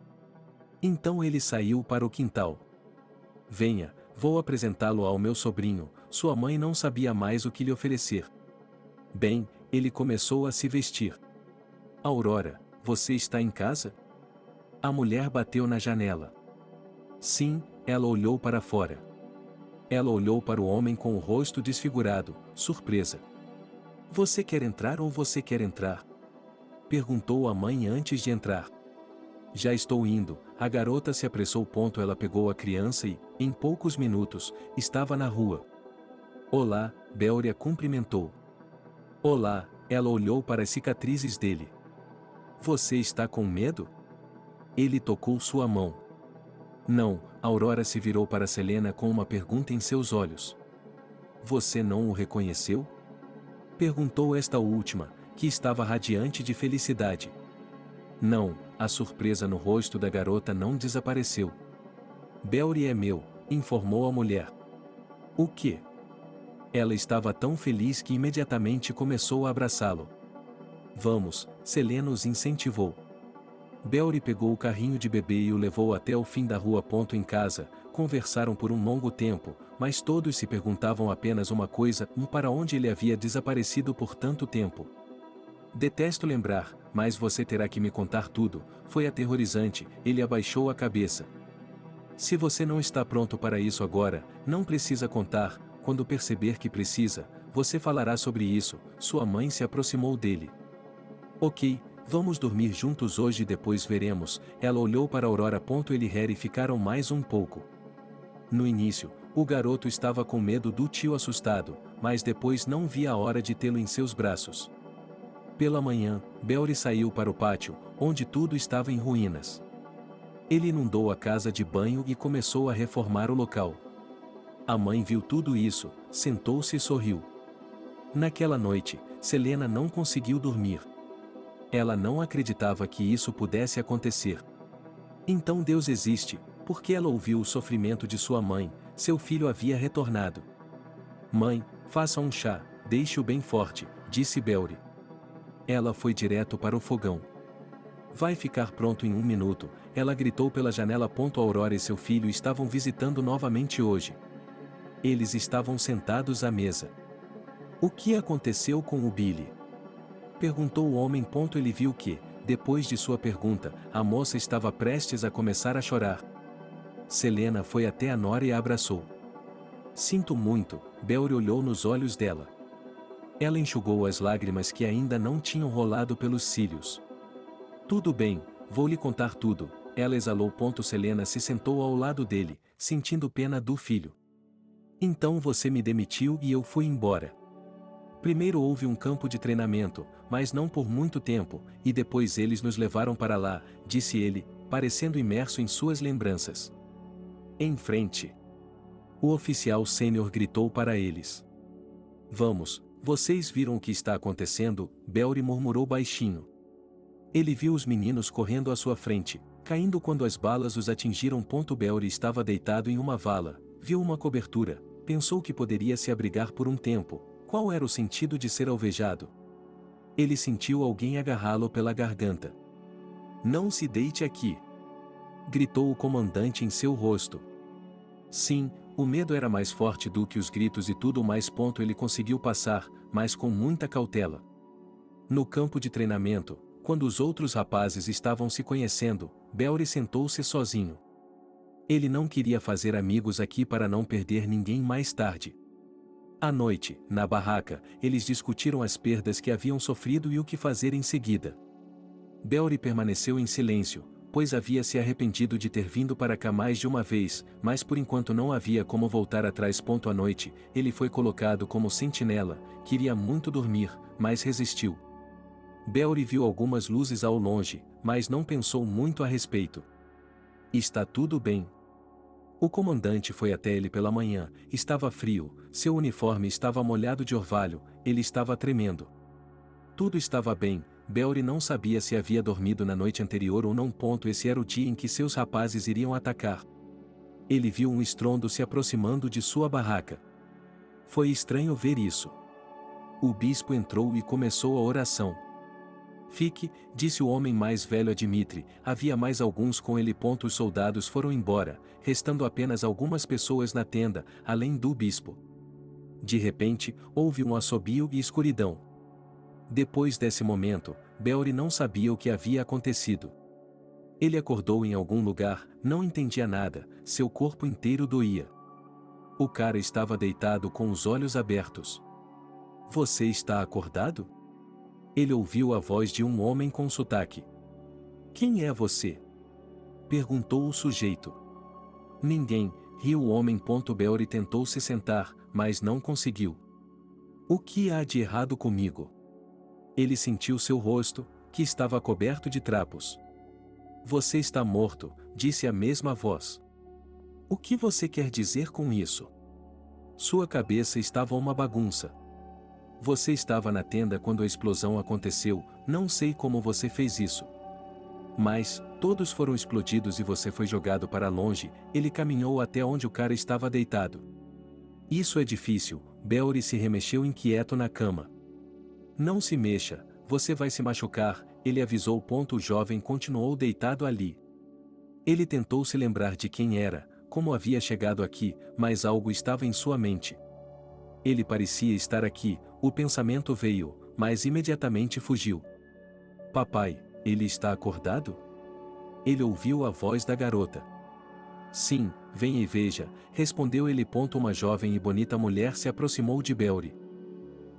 A: Então ele saiu para o quintal. Venha, vou apresentá-lo ao meu sobrinho. Sua mãe não sabia mais o que lhe oferecer. Bem, ele começou a se vestir. Aurora, você está em casa? A mulher bateu na janela. Sim, ela olhou para fora. Ela olhou para o homem com o rosto desfigurado, surpresa. Você quer entrar ou você quer entrar? Perguntou a mãe antes de entrar. já estou indo. A garota se apressou. Ela pegou a criança e, em poucos minutos, estava na rua. Olá, Belry a cumprimentou. Olá, ela olhou para as cicatrizes dele. Você está com medo? Ele tocou sua mão. Não, Aurora se virou para Selena com uma pergunta em seus olhos. Você não o reconheceu? Perguntou esta última, que estava radiante de felicidade. Não, a surpresa no rosto da garota não desapareceu. Belry é meu, informou a mulher. O quê? Ela estava tão feliz que imediatamente começou a abraçá-lo. Vamos, Selena os incentivou. Belry pegou o carrinho de bebê e o levou até o fim da rua. Em casa, conversaram por um longo tempo, mas todos se perguntavam apenas uma coisa: para onde ele havia desaparecido por tanto tempo. Detesto lembrar, mas você terá que me contar tudo. Foi aterrorizante. Ele abaixou a cabeça. Se você não está pronto para isso agora, não precisa contar. Quando perceber que precisa, você falará sobre isso. Sua mãe se aproximou dele. Ok, vamos dormir juntos hoje e depois veremos. Ela olhou para Aurora. Ele e Harry ficaram mais um pouco. No início, o garoto estava com medo do tio assustado, mas depois não via a hora de tê-lo em seus braços. Pela manhã, Belry saiu para o pátio, onde tudo estava em ruínas. Ele inundou a casa de banho e começou a reformar o local. A mãe viu tudo isso, sentou-se e sorriu. Naquela noite, Selena não conseguiu dormir. Ela não acreditava que isso pudesse acontecer. Então Deus existe, porque ela ouviu o sofrimento de sua mãe. Seu filho havia retornado. Mãe, faça um chá, deixe-o bem forte, disse Belry. Ela foi direto para o fogão. Vai ficar pronto em 1 minuto, ela gritou pela janela. Aurora e seu filho estavam visitando novamente hoje. Eles estavam sentados à mesa. O que aconteceu com o Billy? Perguntou o homem. Ele viu que, depois de sua pergunta, a moça estava prestes a começar a chorar. Selena foi até a nora e a abraçou. Sinto muito, Belry olhou nos olhos dela. Ela enxugou as lágrimas que ainda não tinham rolado pelos cílios. Tudo bem, vou lhe contar tudo, ela exalou. Selena se sentou ao lado dele, sentindo pena do filho. Então você me demitiu e eu fui embora. Primeiro houve um campo de treinamento, mas não por muito tempo, e depois eles nos levaram para lá, disse ele, parecendo imerso em suas lembranças. Em frente. O oficial sênior gritou para eles. Vamos, vocês viram o que está acontecendo? Belry murmurou baixinho. Ele viu os meninos correndo à sua frente, caindo quando as balas os atingiram. Belry estava deitado em uma vala, viu uma cobertura, pensou que poderia se abrigar por um tempo. Qual era o sentido de ser alvejado? Ele sentiu alguém agarrá-lo pela garganta. Não se deite aqui! Gritou o comandante em seu rosto. Sim, o medo era mais forte do que os gritos e tudo mais. Ele conseguiu passar, mas com muita cautela. No campo de treinamento, quando os outros rapazes estavam se conhecendo, Belry sentou-se sozinho. Ele não queria fazer amigos aqui para não perder ninguém mais tarde. À noite, na barraca, eles discutiram as perdas que haviam sofrido e o que fazer em seguida. Belry permaneceu em silêncio, pois havia se arrependido de ter vindo para cá mais de uma vez, mas por enquanto não havia como voltar atrás. À noite, ele foi colocado como sentinela, queria muito dormir, mas resistiu. Belry viu algumas luzes ao longe, mas não pensou muito a respeito. Está tudo bem. O comandante foi até ele pela manhã, estava frio, seu uniforme estava molhado de orvalho, ele estava tremendo. Tudo estava bem, Belry não sabia se havia dormido na noite anterior ou não. Esse era o dia em que seus rapazes iriam atacar. Ele viu um estrondo se aproximando de sua barraca. Foi estranho ver isso. O bispo entrou e começou a oração. Fique, disse o homem mais velho a Dmitri, havia mais alguns com ele. Os soldados foram embora, restando apenas algumas pessoas na tenda, além do bispo. De repente, houve um assobio e escuridão. Depois desse momento, Belry não sabia o que havia acontecido. Ele acordou em algum lugar, não entendia nada, seu corpo inteiro doía. O cara estava deitado com os olhos abertos. Você está acordado? Ele ouviu a voz de um homem com sotaque. Quem é você? Perguntou o sujeito. Ninguém, riu o homem. Belry tentou se sentar, mas não conseguiu. O que há de errado comigo? Ele sentiu seu rosto, que estava coberto de trapos. Você está morto, disse a mesma voz. O que você quer dizer com isso? Sua cabeça estava uma bagunça. Você estava na tenda quando a explosão aconteceu, não sei como você fez isso. Mas, todos foram explodidos e você foi jogado para longe. Ele caminhou até onde o cara estava deitado. Isso é difícil. Belry se remexeu inquieto na cama. Não se mexa, você vai se machucar, ele avisou. O jovem continuou deitado ali. Ele tentou se lembrar de quem era, como havia chegado aqui, mas algo estava em sua mente. Ele parecia estar aqui, o pensamento veio, mas imediatamente fugiu. Papai, ele está acordado? Ele ouviu a voz da garota. Sim, venha e veja, respondeu ele. Uma jovem e bonita mulher se aproximou de Belry.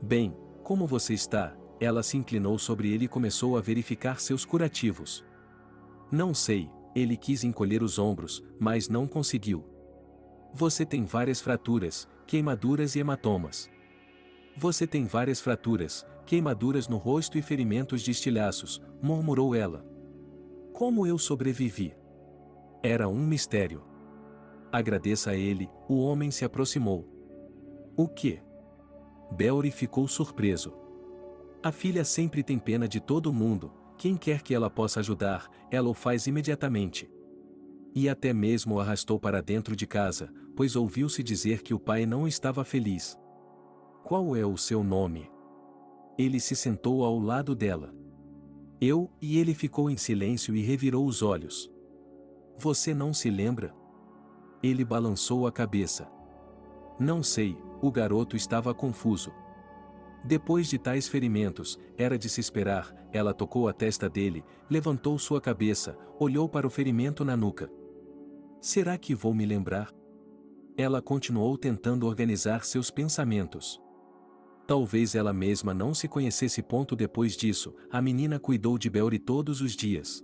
A: Bem, como você está? Ela se inclinou sobre ele e começou a verificar seus curativos. Não sei, ele quis encolher os ombros, mas não conseguiu. Você tem várias fraturas, queimaduras e hematomas. Você tem várias fraturas, queimaduras no rosto e ferimentos de estilhaços, murmurou ela. Como eu sobrevivi? Era um mistério. Agradeça a ele, o homem se aproximou. O quê? Belry ficou surpreso. A filha sempre tem pena de todo mundo, quem quer que ela possa ajudar, ela o faz imediatamente. E até mesmo o arrastou para dentro de casa, pois ouviu-se dizer que o pai não estava feliz. Qual é o seu nome? Ele se sentou ao lado dela. E ele ficou em silêncio e revirou os olhos. Você não se lembra? Ele balançou a cabeça. Não sei, o garoto estava confuso. Depois de tais ferimentos, era de se esperar. Ela tocou a testa dele, levantou sua cabeça, olhou para o ferimento na nuca. Será que vou me lembrar? Ela continuou tentando organizar seus pensamentos. Talvez ela mesma não se conhecesse. Depois disso, a menina cuidou de Belry todos os dias.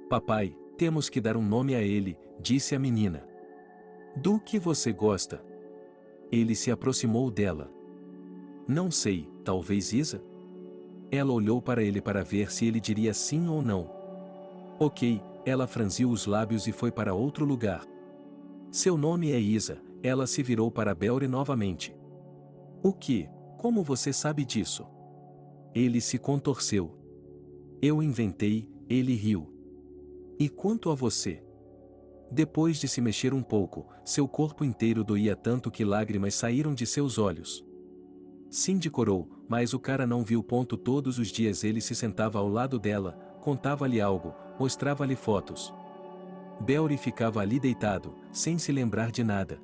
A: Papai, temos que dar um nome a ele, disse a menina. Do que você gosta? Ele se aproximou dela. Não sei, talvez Isa? Ela olhou para ele para ver se ele diria sim ou não. Ok, ela franziu os lábios e foi para outro lugar. Seu nome é Isa, ela se virou para Belry novamente. O que? Como você sabe disso? Ele se contorceu. Eu inventei, ele riu. E quanto a você? Depois de se mexer um pouco, seu corpo inteiro doía tanto que lágrimas saíram de seus olhos. Cindy corou, mas o cara não viu. Todos os dias ele se sentava ao lado dela, contava-lhe algo, mostrava-lhe fotos. Belry ficava ali deitado, sem se lembrar de nada.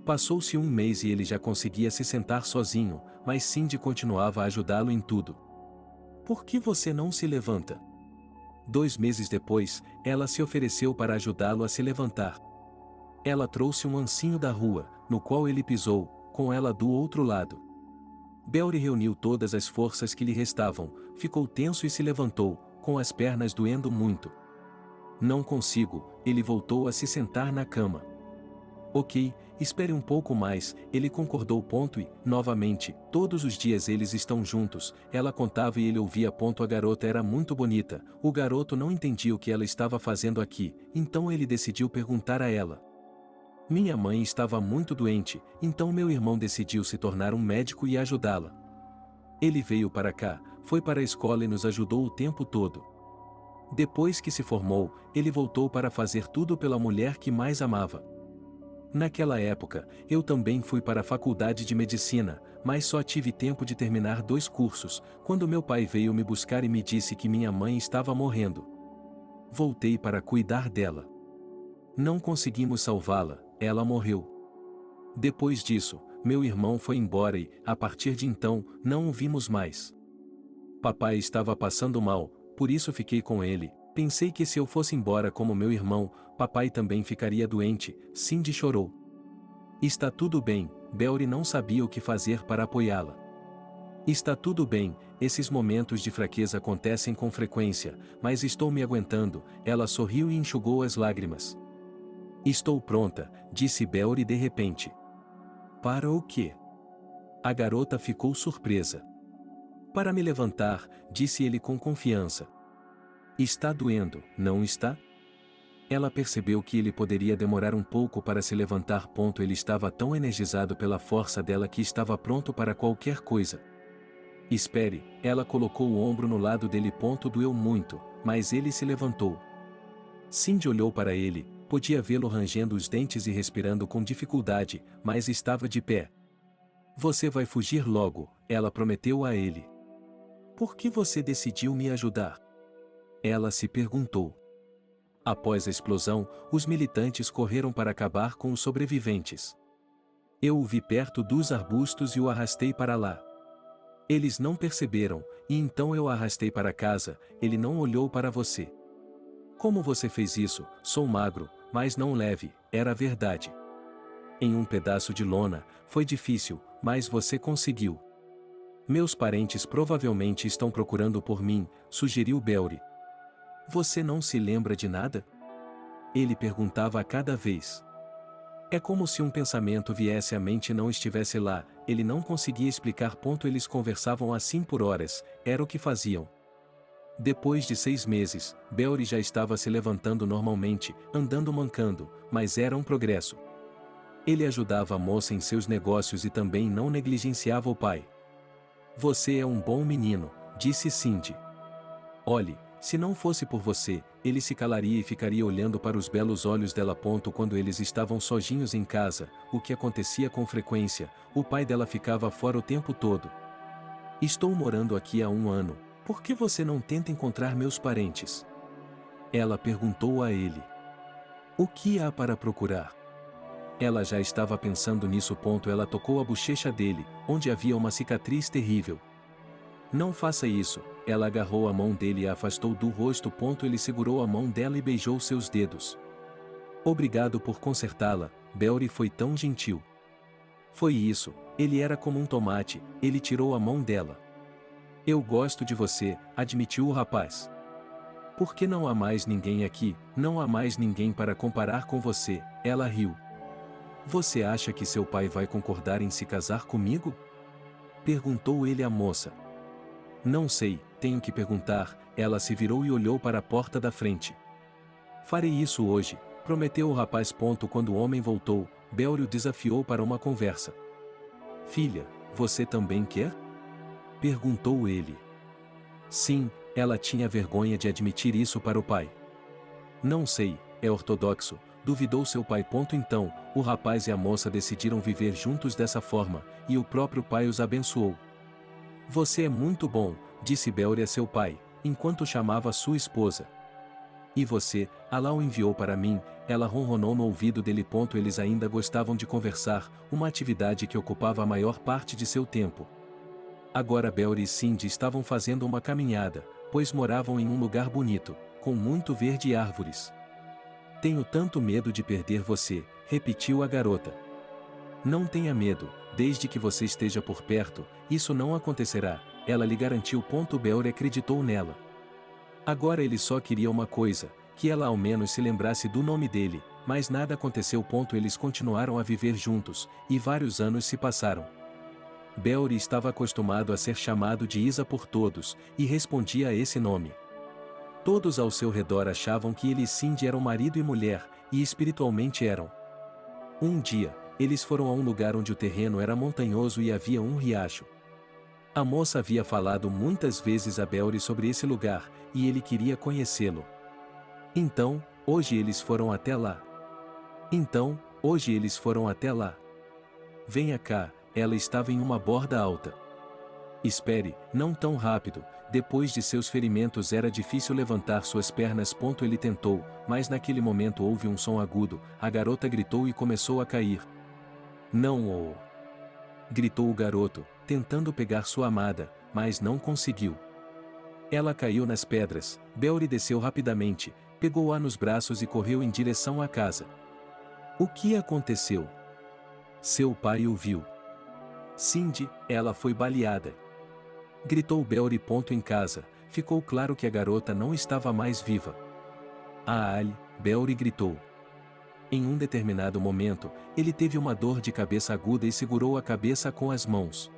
A: Passou-se um mês e ele já conseguia se sentar sozinho, mas Cindy continuava a ajudá-lo em tudo. Por que você não se levanta? 2 meses depois, ela se ofereceu para ajudá-lo a se levantar. Ela trouxe um ancinho da rua, no qual ele pisou, com ela do outro lado. Belry reuniu todas as forças que lhe restavam, ficou tenso e se levantou, com as pernas doendo muito. Não consigo, ele voltou a se sentar na cama. Ok, espere um pouco mais, ele concordou. E, novamente, todos os dias eles estão juntos, ela contava e ele ouvia. A garota era muito bonita, o garoto não entendia o que ela estava fazendo aqui, então ele decidiu perguntar a ela. Minha mãe estava muito doente, então meu irmão decidiu se tornar um médico e ajudá-la. Ele veio para cá, foi para a escola e nos ajudou o tempo todo. Depois que se formou, ele voltou para fazer tudo pela mulher que mais amava. Naquela época, eu também fui para a faculdade de medicina, mas só tive tempo de terminar 2 cursos, quando meu pai veio me buscar e me disse que minha mãe estava morrendo. Voltei para cuidar dela. Não conseguimos salvá-la, ela morreu. Depois disso, meu irmão foi embora e, a partir de então, não o vimos mais. Papai estava passando mal, por isso fiquei com ele. Pensei que se eu fosse embora como meu irmão, papai também ficaria doente. Cindy chorou. Está tudo bem, Belry não sabia o que fazer para apoiá-la. Está tudo bem, esses momentos de fraqueza acontecem com frequência, mas estou me aguentando, ela sorriu e enxugou as lágrimas. Estou pronta, disse Belry de repente. Para o quê? A garota ficou surpresa. Para me levantar, disse ele com confiança. Está doendo, não está? Ela percebeu que ele poderia demorar um pouco para se levantar. Ele estava tão energizado pela força dela que estava pronto para qualquer coisa. Espere, ela colocou o ombro no lado dele. Doeu muito, mas ele se levantou. Cindy olhou para ele, podia vê-lo rangendo os dentes e respirando com dificuldade, mas estava de pé. Você vai fugir logo, ela prometeu a ele. Por que você decidiu me ajudar? Ela se perguntou. Após a explosão, os militantes correram para acabar com os sobreviventes. Eu o vi perto dos arbustos e o arrastei para lá. Eles não perceberam, e então eu o arrastei para casa. Ele não olhou para você. Como você fez isso? Sou magro, mas não leve, era a verdade. Em um pedaço de lona, foi difícil, mas você conseguiu. Meus parentes provavelmente estão procurando por mim, sugeriu Belry. Você não se lembra de nada? Ele perguntava a cada vez. É como se um pensamento viesse à mente e não estivesse lá, ele não conseguia explicar. Eles conversavam assim por horas, era o que faziam. Depois de 6 meses, Belry já estava se levantando normalmente, andando mancando, mas era um progresso. Ele ajudava a moça em seus negócios e também não negligenciava o pai. Você é um bom menino, disse Cindy. Olhe, se não fosse por você, ele se calaria e ficaria olhando para os belos olhos dela. Quando eles estavam sozinhos em casa, o que acontecia com frequência, o pai dela ficava fora o tempo todo. Estou morando aqui há 1 ano, por que você não tenta encontrar meus parentes? Ela perguntou a ele. O que há para procurar? Ela já estava pensando nisso. Ela tocou a bochecha dele, onde havia uma cicatriz terrível. Não faça isso, ela agarrou a mão dele e a afastou do rosto. Ele segurou a mão dela e beijou seus dedos. Obrigado por consertá-la, Belry foi tão gentil. Foi isso, ele era como um tomate, ele tirou a mão dela. Eu gosto de você, admitiu o rapaz. Por que não há mais ninguém aqui, não há mais ninguém para comparar com você, ela riu. Você acha que seu pai vai concordar em se casar comigo? Perguntou ele à moça. Não sei, tenho que perguntar, ela se virou e olhou para a porta da frente. Farei isso hoje, prometeu o rapaz. Quando o homem voltou, Belry o desafiou para uma conversa. Filha, você também quer? Perguntou ele. Sim, ela tinha vergonha de admitir isso para o pai. Não sei, é ortodoxo, duvidou seu pai. Então, o rapaz e a moça decidiram viver juntos dessa forma, e o próprio pai os abençoou. Você é muito bom, disse Belry a seu pai, enquanto chamava sua esposa. E você, Alá o enviou para mim, ela ronronou no ouvido dele. Eles ainda gostavam de conversar, uma atividade que ocupava a maior parte de seu tempo. Agora Belry e Cindy estavam fazendo uma caminhada, pois moravam em um lugar bonito, com muito verde e árvores. Tenho tanto medo de perder você, repetiu a garota. Não tenha medo, desde que você esteja por perto, isso não acontecerá, ela lhe garantiu. Belry acreditou nela. Agora ele só queria uma coisa, que ela ao menos se lembrasse do nome dele, mas nada aconteceu. Eles continuaram a viver juntos, e vários anos se passaram. Belry estava acostumado a ser chamado de Isa por todos, e respondia a esse nome. Todos ao seu redor achavam que ele e Cindy eram marido e mulher, e espiritualmente eram. Um dia, eles foram a um lugar onde o terreno era montanhoso e havia um riacho. A moça havia falado muitas vezes a Belry sobre esse lugar, e ele queria conhecê-lo. Então, hoje eles foram até lá. Venha cá, ela estava em uma borda alta. Espere, não tão rápido, depois de seus ferimentos era difícil levantar suas pernas. Ele tentou, mas naquele momento houve um som agudo, a garota gritou e começou a cair. Não! Gritou o garoto, tentando pegar sua amada, mas não conseguiu. Ela caiu nas pedras. Belry desceu rapidamente, pegou-a nos braços e correu em direção à casa. O que aconteceu? Seu pai o viu. Cindy, ela foi baleada. Gritou Belry. Em casa, ficou claro que a garota não estava mais viva. Ali, Belry gritou. Em um determinado momento, ele teve uma dor de cabeça aguda e segurou a cabeça com as mãos.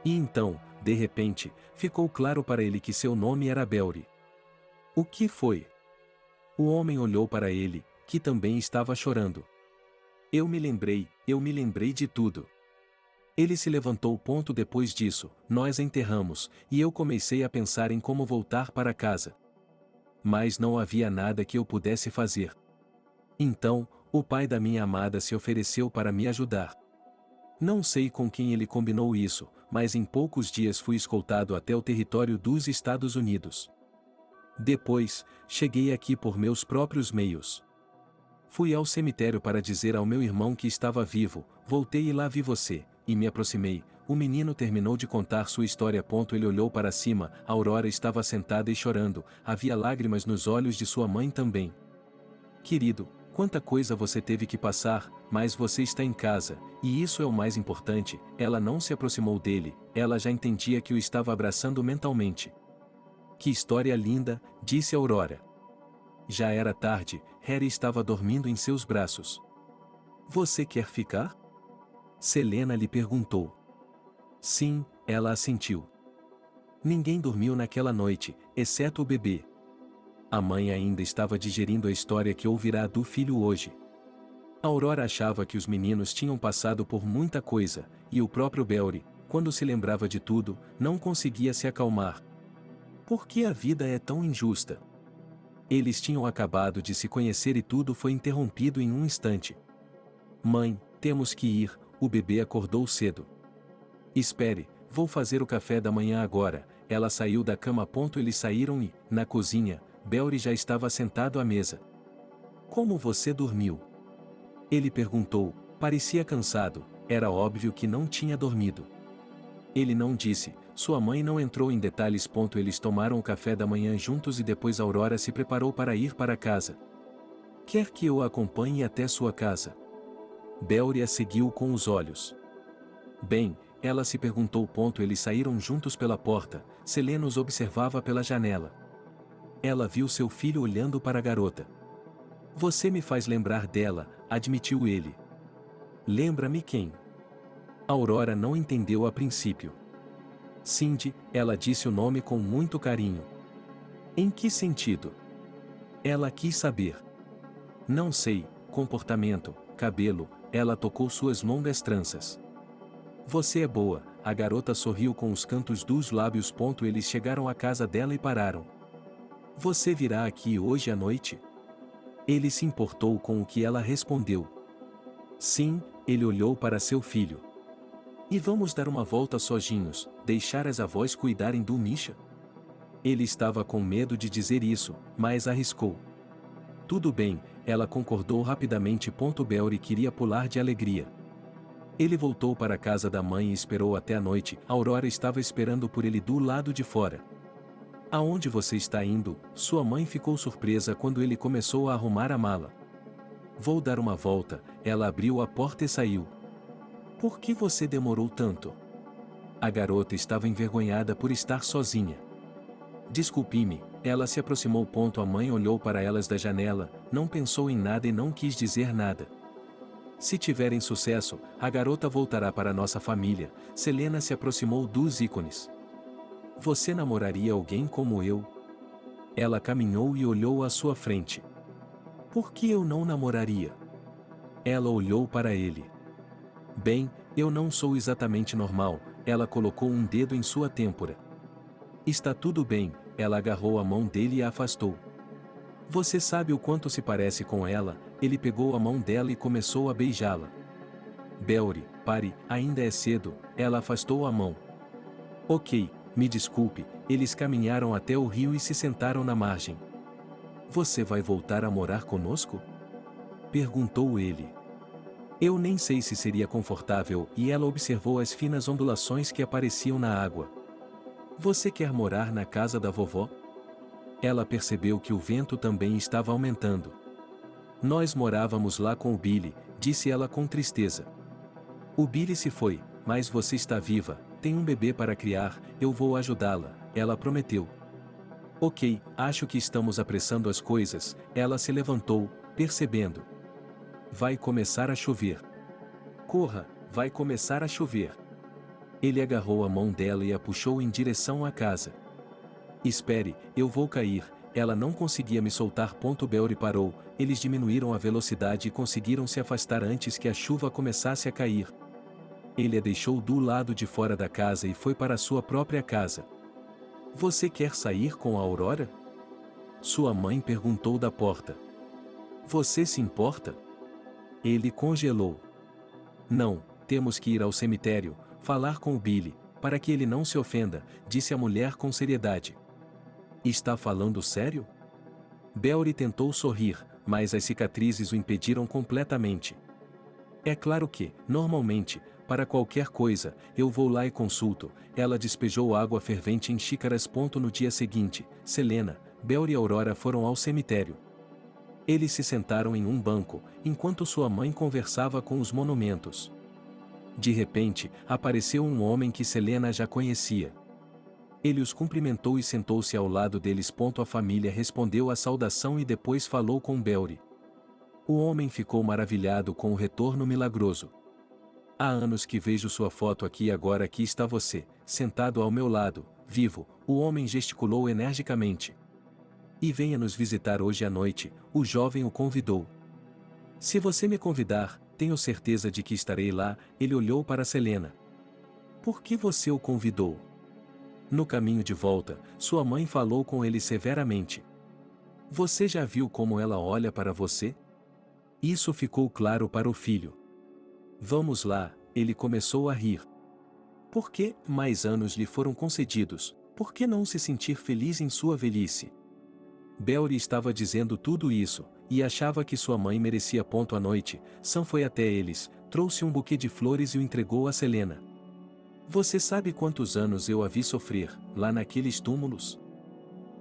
A: E então, de repente, ficou claro para ele que seu nome era Belry. O que foi? O homem olhou para ele, que também estava chorando. Eu me lembrei de tudo. Ele se levantou. Depois disso, nós a enterramos, e eu comecei a pensar em como voltar para casa. Mas não havia nada que eu pudesse fazer. Então, o pai da minha amada se ofereceu para me ajudar. Não sei com quem ele combinou isso, mas em poucos dias fui escoltado até o território dos Estados Unidos. Depois, cheguei aqui por meus próprios meios. Fui ao cemitério para dizer ao meu irmão que estava vivo, voltei e lá vi você, e me aproximei. O menino terminou de contar sua história. Ele olhou para cima, Aurora estava sentada e chorando, havia lágrimas nos olhos de sua mãe também. Querido, quanta coisa você teve que passar, mas você está em casa, e isso é o mais importante. Ela não se aproximou dele, ela já entendia que o estava abraçando mentalmente. Que história linda, disse Aurora. Já era tarde, Harry estava dormindo em seus braços. Você quer ficar? Selena lhe perguntou. Sim, ela assentiu. Ninguém dormiu naquela noite, exceto o bebê. A mãe ainda estava digerindo a história que ouvirá do filho hoje. Aurora achava que os meninos tinham passado por muita coisa, e o próprio Belry, quando se lembrava de tudo, não conseguia se acalmar. Por que a vida é tão injusta? Eles tinham acabado de se conhecer e tudo foi interrompido em um instante. Mãe, temos que ir, o bebê acordou cedo. Espere, vou fazer o café da manhã agora. Ela saiu da cama. Eles saíram e, na cozinha, Belry já estava sentado à mesa. Como você dormiu? Ele perguntou, parecia cansado, era óbvio que não tinha dormido. Ele não disse, sua mãe não entrou em detalhes. Eles tomaram o café da manhã juntos e depois Aurora se preparou para ir para casa. Quer que eu a acompanhe até sua casa? Belry a seguiu com os olhos. Bem, ela se perguntou. Eles saíram juntos pela porta, Selena os observava pela janela. Ela viu seu filho olhando para a garota. Você me faz lembrar dela, admitiu ele. Lembra-me quem? Aurora não entendeu a princípio. Cindy, ela disse o nome com muito carinho. Em que sentido? Ela quis saber. Não sei, comportamento, cabelo, ela tocou suas longas tranças. Você é boa, a garota sorriu com os cantos dos lábios. Eles chegaram à casa dela e pararam. Você virá aqui hoje à noite? Ele se importou com o que ela respondeu. Sim, ele olhou para seu filho. E vamos dar uma volta sozinhos, deixar as avós cuidarem do Misha? Ele estava com medo de dizer isso, mas arriscou. Tudo bem, ela concordou rapidamente. Belry queria pular de alegria. Ele voltou para a casa da mãe e esperou até a noite. Aurora estava esperando por ele do lado de fora. Aonde você está indo? Sua mãe ficou surpresa quando ele começou a arrumar a mala. Vou dar uma volta. Ela abriu a porta e saiu. Por que você demorou tanto? A garota estava envergonhada por estar sozinha. Desculpe-me, ela se aproximou. A mãe olhou para elas da janela, não pensou em nada e não quis dizer nada. Se tiverem sucesso, a garota voltará para nossa família. Selena se aproximou dos ícones. Você namoraria alguém como eu? Ela caminhou e olhou à sua frente. Por que eu não namoraria? Ela olhou para ele. Bem, eu não sou exatamente normal. Ela colocou um dedo em sua têmpora. Está tudo bem, ela agarrou a mão dele e a afastou. Você sabe o quanto se parece com ela? Ele pegou a mão dela e começou a beijá-la. Belry, pare, ainda é cedo. Ela afastou a mão. Ok, me desculpe. Eles caminharam até o rio e se sentaram na margem. Você vai voltar a morar conosco? Perguntou ele. Eu nem sei se seria confortável, e ela observou as finas ondulações que apareciam na água. Você quer morar na casa da vovó? Ela percebeu que o vento também estava aumentando. Nós morávamos lá com o Billy, disse ela com tristeza. O Billy se foi, mas você está viva, Tem um bebê para criar, eu vou ajudá-la, ela prometeu. Ok, acho que estamos apressando as coisas, ela se levantou, percebendo. Vai começar a chover. Corra, vai começar a chover. Ele agarrou a mão dela e a puxou em direção à casa. Espere, eu vou cair, ela não conseguia me soltar. Beori parou, eles diminuíram a velocidade e conseguiram se afastar antes que a chuva começasse a cair. Ele a deixou do lado de fora da casa e foi para sua própria casa. Você quer sair com a Aurora? Sua mãe perguntou da porta. Você se importa? Ele congelou. Não, temos que ir ao cemitério, falar com o Billy, para que ele não se ofenda, disse a mulher com seriedade. Está falando sério? Beori tentou sorrir, mas as cicatrizes o impediram completamente. É claro que, normalmente, para qualquer coisa, eu vou lá e consulto. Ela despejou água fervente em xícaras. No dia seguinte, Selena, Beori e Aurora foram ao cemitério. Eles se sentaram em um banco, enquanto sua mãe conversava com os monumentos. De repente, apareceu um homem que Selena já conhecia. Ele os cumprimentou e sentou-se ao lado deles. A família respondeu à saudação e depois falou com Beori. O homem ficou maravilhado com o retorno milagroso. Há anos que vejo sua foto aqui e agora aqui está você, sentado ao meu lado, vivo, o homem gesticulou energicamente. E venha nos visitar hoje à noite, o jovem o convidou. Se você me convidar, tenho certeza de que estarei lá. Ele olhou para Selena. Por que você o convidou? No caminho de volta, sua mãe falou com ele severamente. Você já viu como ela olha para você? Isso ficou claro para o filho. Vamos lá, ele começou a rir. Por que mais anos lhe foram concedidos? Por que não se sentir feliz em sua velhice? Beori estava dizendo tudo isso, e achava que sua mãe merecia. À noite, Sam foi até eles, trouxe um buquê de flores e o entregou a Selena. Você sabe quantos anos eu a vi sofrer, lá naqueles túmulos?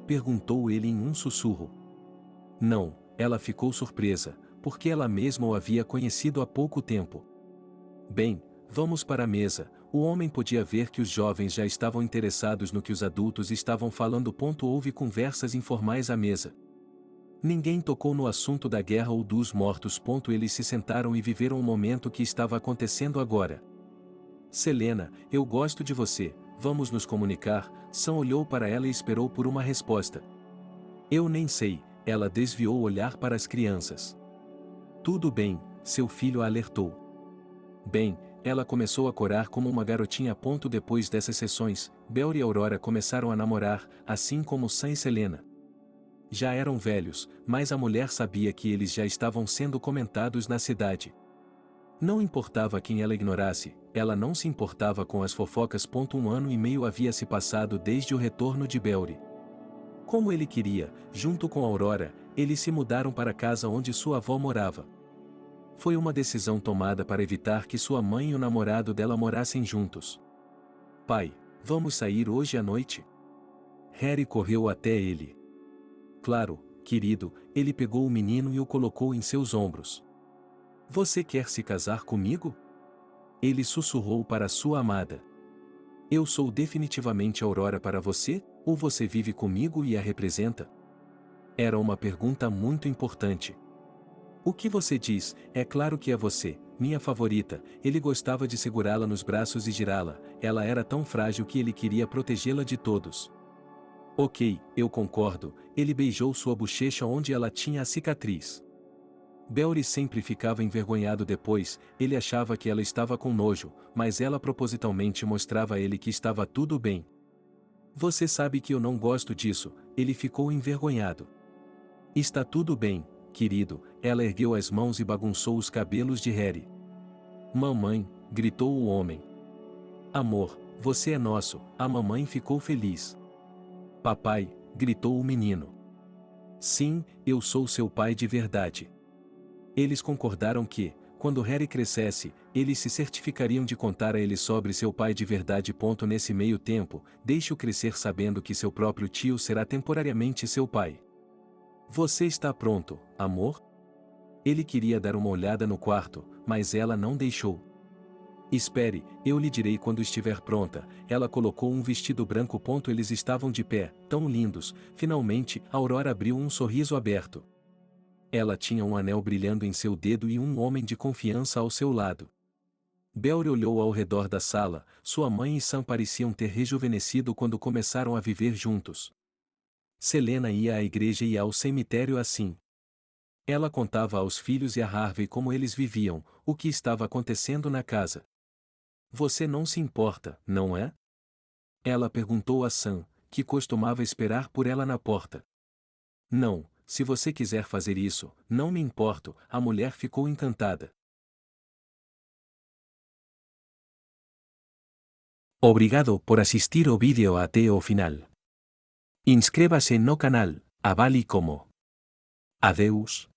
A: Perguntou ele em um sussurro. Não, ela ficou surpresa, porque ela mesma o havia conhecido há pouco tempo. Bem, vamos para a mesa. O homem podia ver que os jovens já estavam interessados no que os adultos estavam falando. Houve conversas informais à mesa. Ninguém tocou no assunto da guerra ou dos mortos. Eles se sentaram e viveram o momento que estava acontecendo agora. Selena, eu gosto de você, vamos nos comunicar. Sam olhou para ela e esperou por uma resposta. Eu nem sei, ela desviou o olhar para as crianças. Tudo bem, seu filho a alertou. Bem, ela começou a corar como uma garotinha. Depois dessas sessões, Beori e Aurora começaram a namorar, assim como Sam e Selena. Já eram velhos, mas a mulher sabia que eles já estavam sendo comentados na cidade. Não importava quem ela ignorasse, ela não se importava com as fofocas. 1 ano e meio havia se passado desde o retorno de Beori. Como ele queria, junto com Aurora, eles se mudaram para a casa onde sua avó morava. Foi uma decisão tomada para evitar que sua mãe e o namorado dela morassem juntos. Pai, vamos sair hoje à noite? Harry correu até ele. Claro, querido, ele pegou o menino e o colocou em seus ombros. Você quer se casar comigo? Ele sussurrou para sua amada. Eu sou definitivamente Aurora para você, ou você vive comigo e a representa? Era uma pergunta muito importante. O que você diz? É claro que é você, minha favorita. Ele gostava de segurá-la nos braços e girá-la. Ela era tão frágil que ele queria protegê-la de todos. Ok, eu concordo. Ele beijou sua bochecha onde ela tinha a cicatriz. Beori sempre ficava envergonhado depois. Ele achava que ela estava com nojo, mas ela propositalmente mostrava a ele que estava tudo bem. Você sabe que eu não gosto disso. Ele ficou envergonhado. Está tudo bem, querido. Ela ergueu as mãos e bagunçou os cabelos de Harry. Mamãe, gritou o homem. Amor, você é nosso. A mamãe ficou feliz. Papai, gritou o menino. Sim, eu sou seu pai de verdade. Eles concordaram que, quando Harry crescesse, eles se certificariam de contar a ele sobre seu pai de verdade. Nesse meio tempo, deixe-o crescer sabendo que seu próprio tio será temporariamente seu pai. Você está pronto, amor? Ele queria dar uma olhada no quarto, mas ela não deixou. Espere, eu lhe direi quando estiver pronta. Ela colocou um vestido branco. Eles estavam de pé, tão lindos. Finalmente, Aurora abriu um sorriso aberto. Ela tinha um anel brilhando em seu dedo e um homem de confiança ao seu lado. Belry olhou ao redor da sala. Sua mãe e Sam pareciam ter rejuvenescido quando começaram a viver juntos. Selena ia à igreja e ao cemitério assim. Ela contava aos filhos e a Harvey como eles viviam, o que estava acontecendo na casa. Você não se importa, não é? Ela perguntou a Sam, que costumava esperar por ela na porta. Não, se você quiser fazer isso, não me importo, a mulher ficou encantada. Obrigado por assistir ao vídeo até o final. Inscreva-se no canal, avale como. Adeus.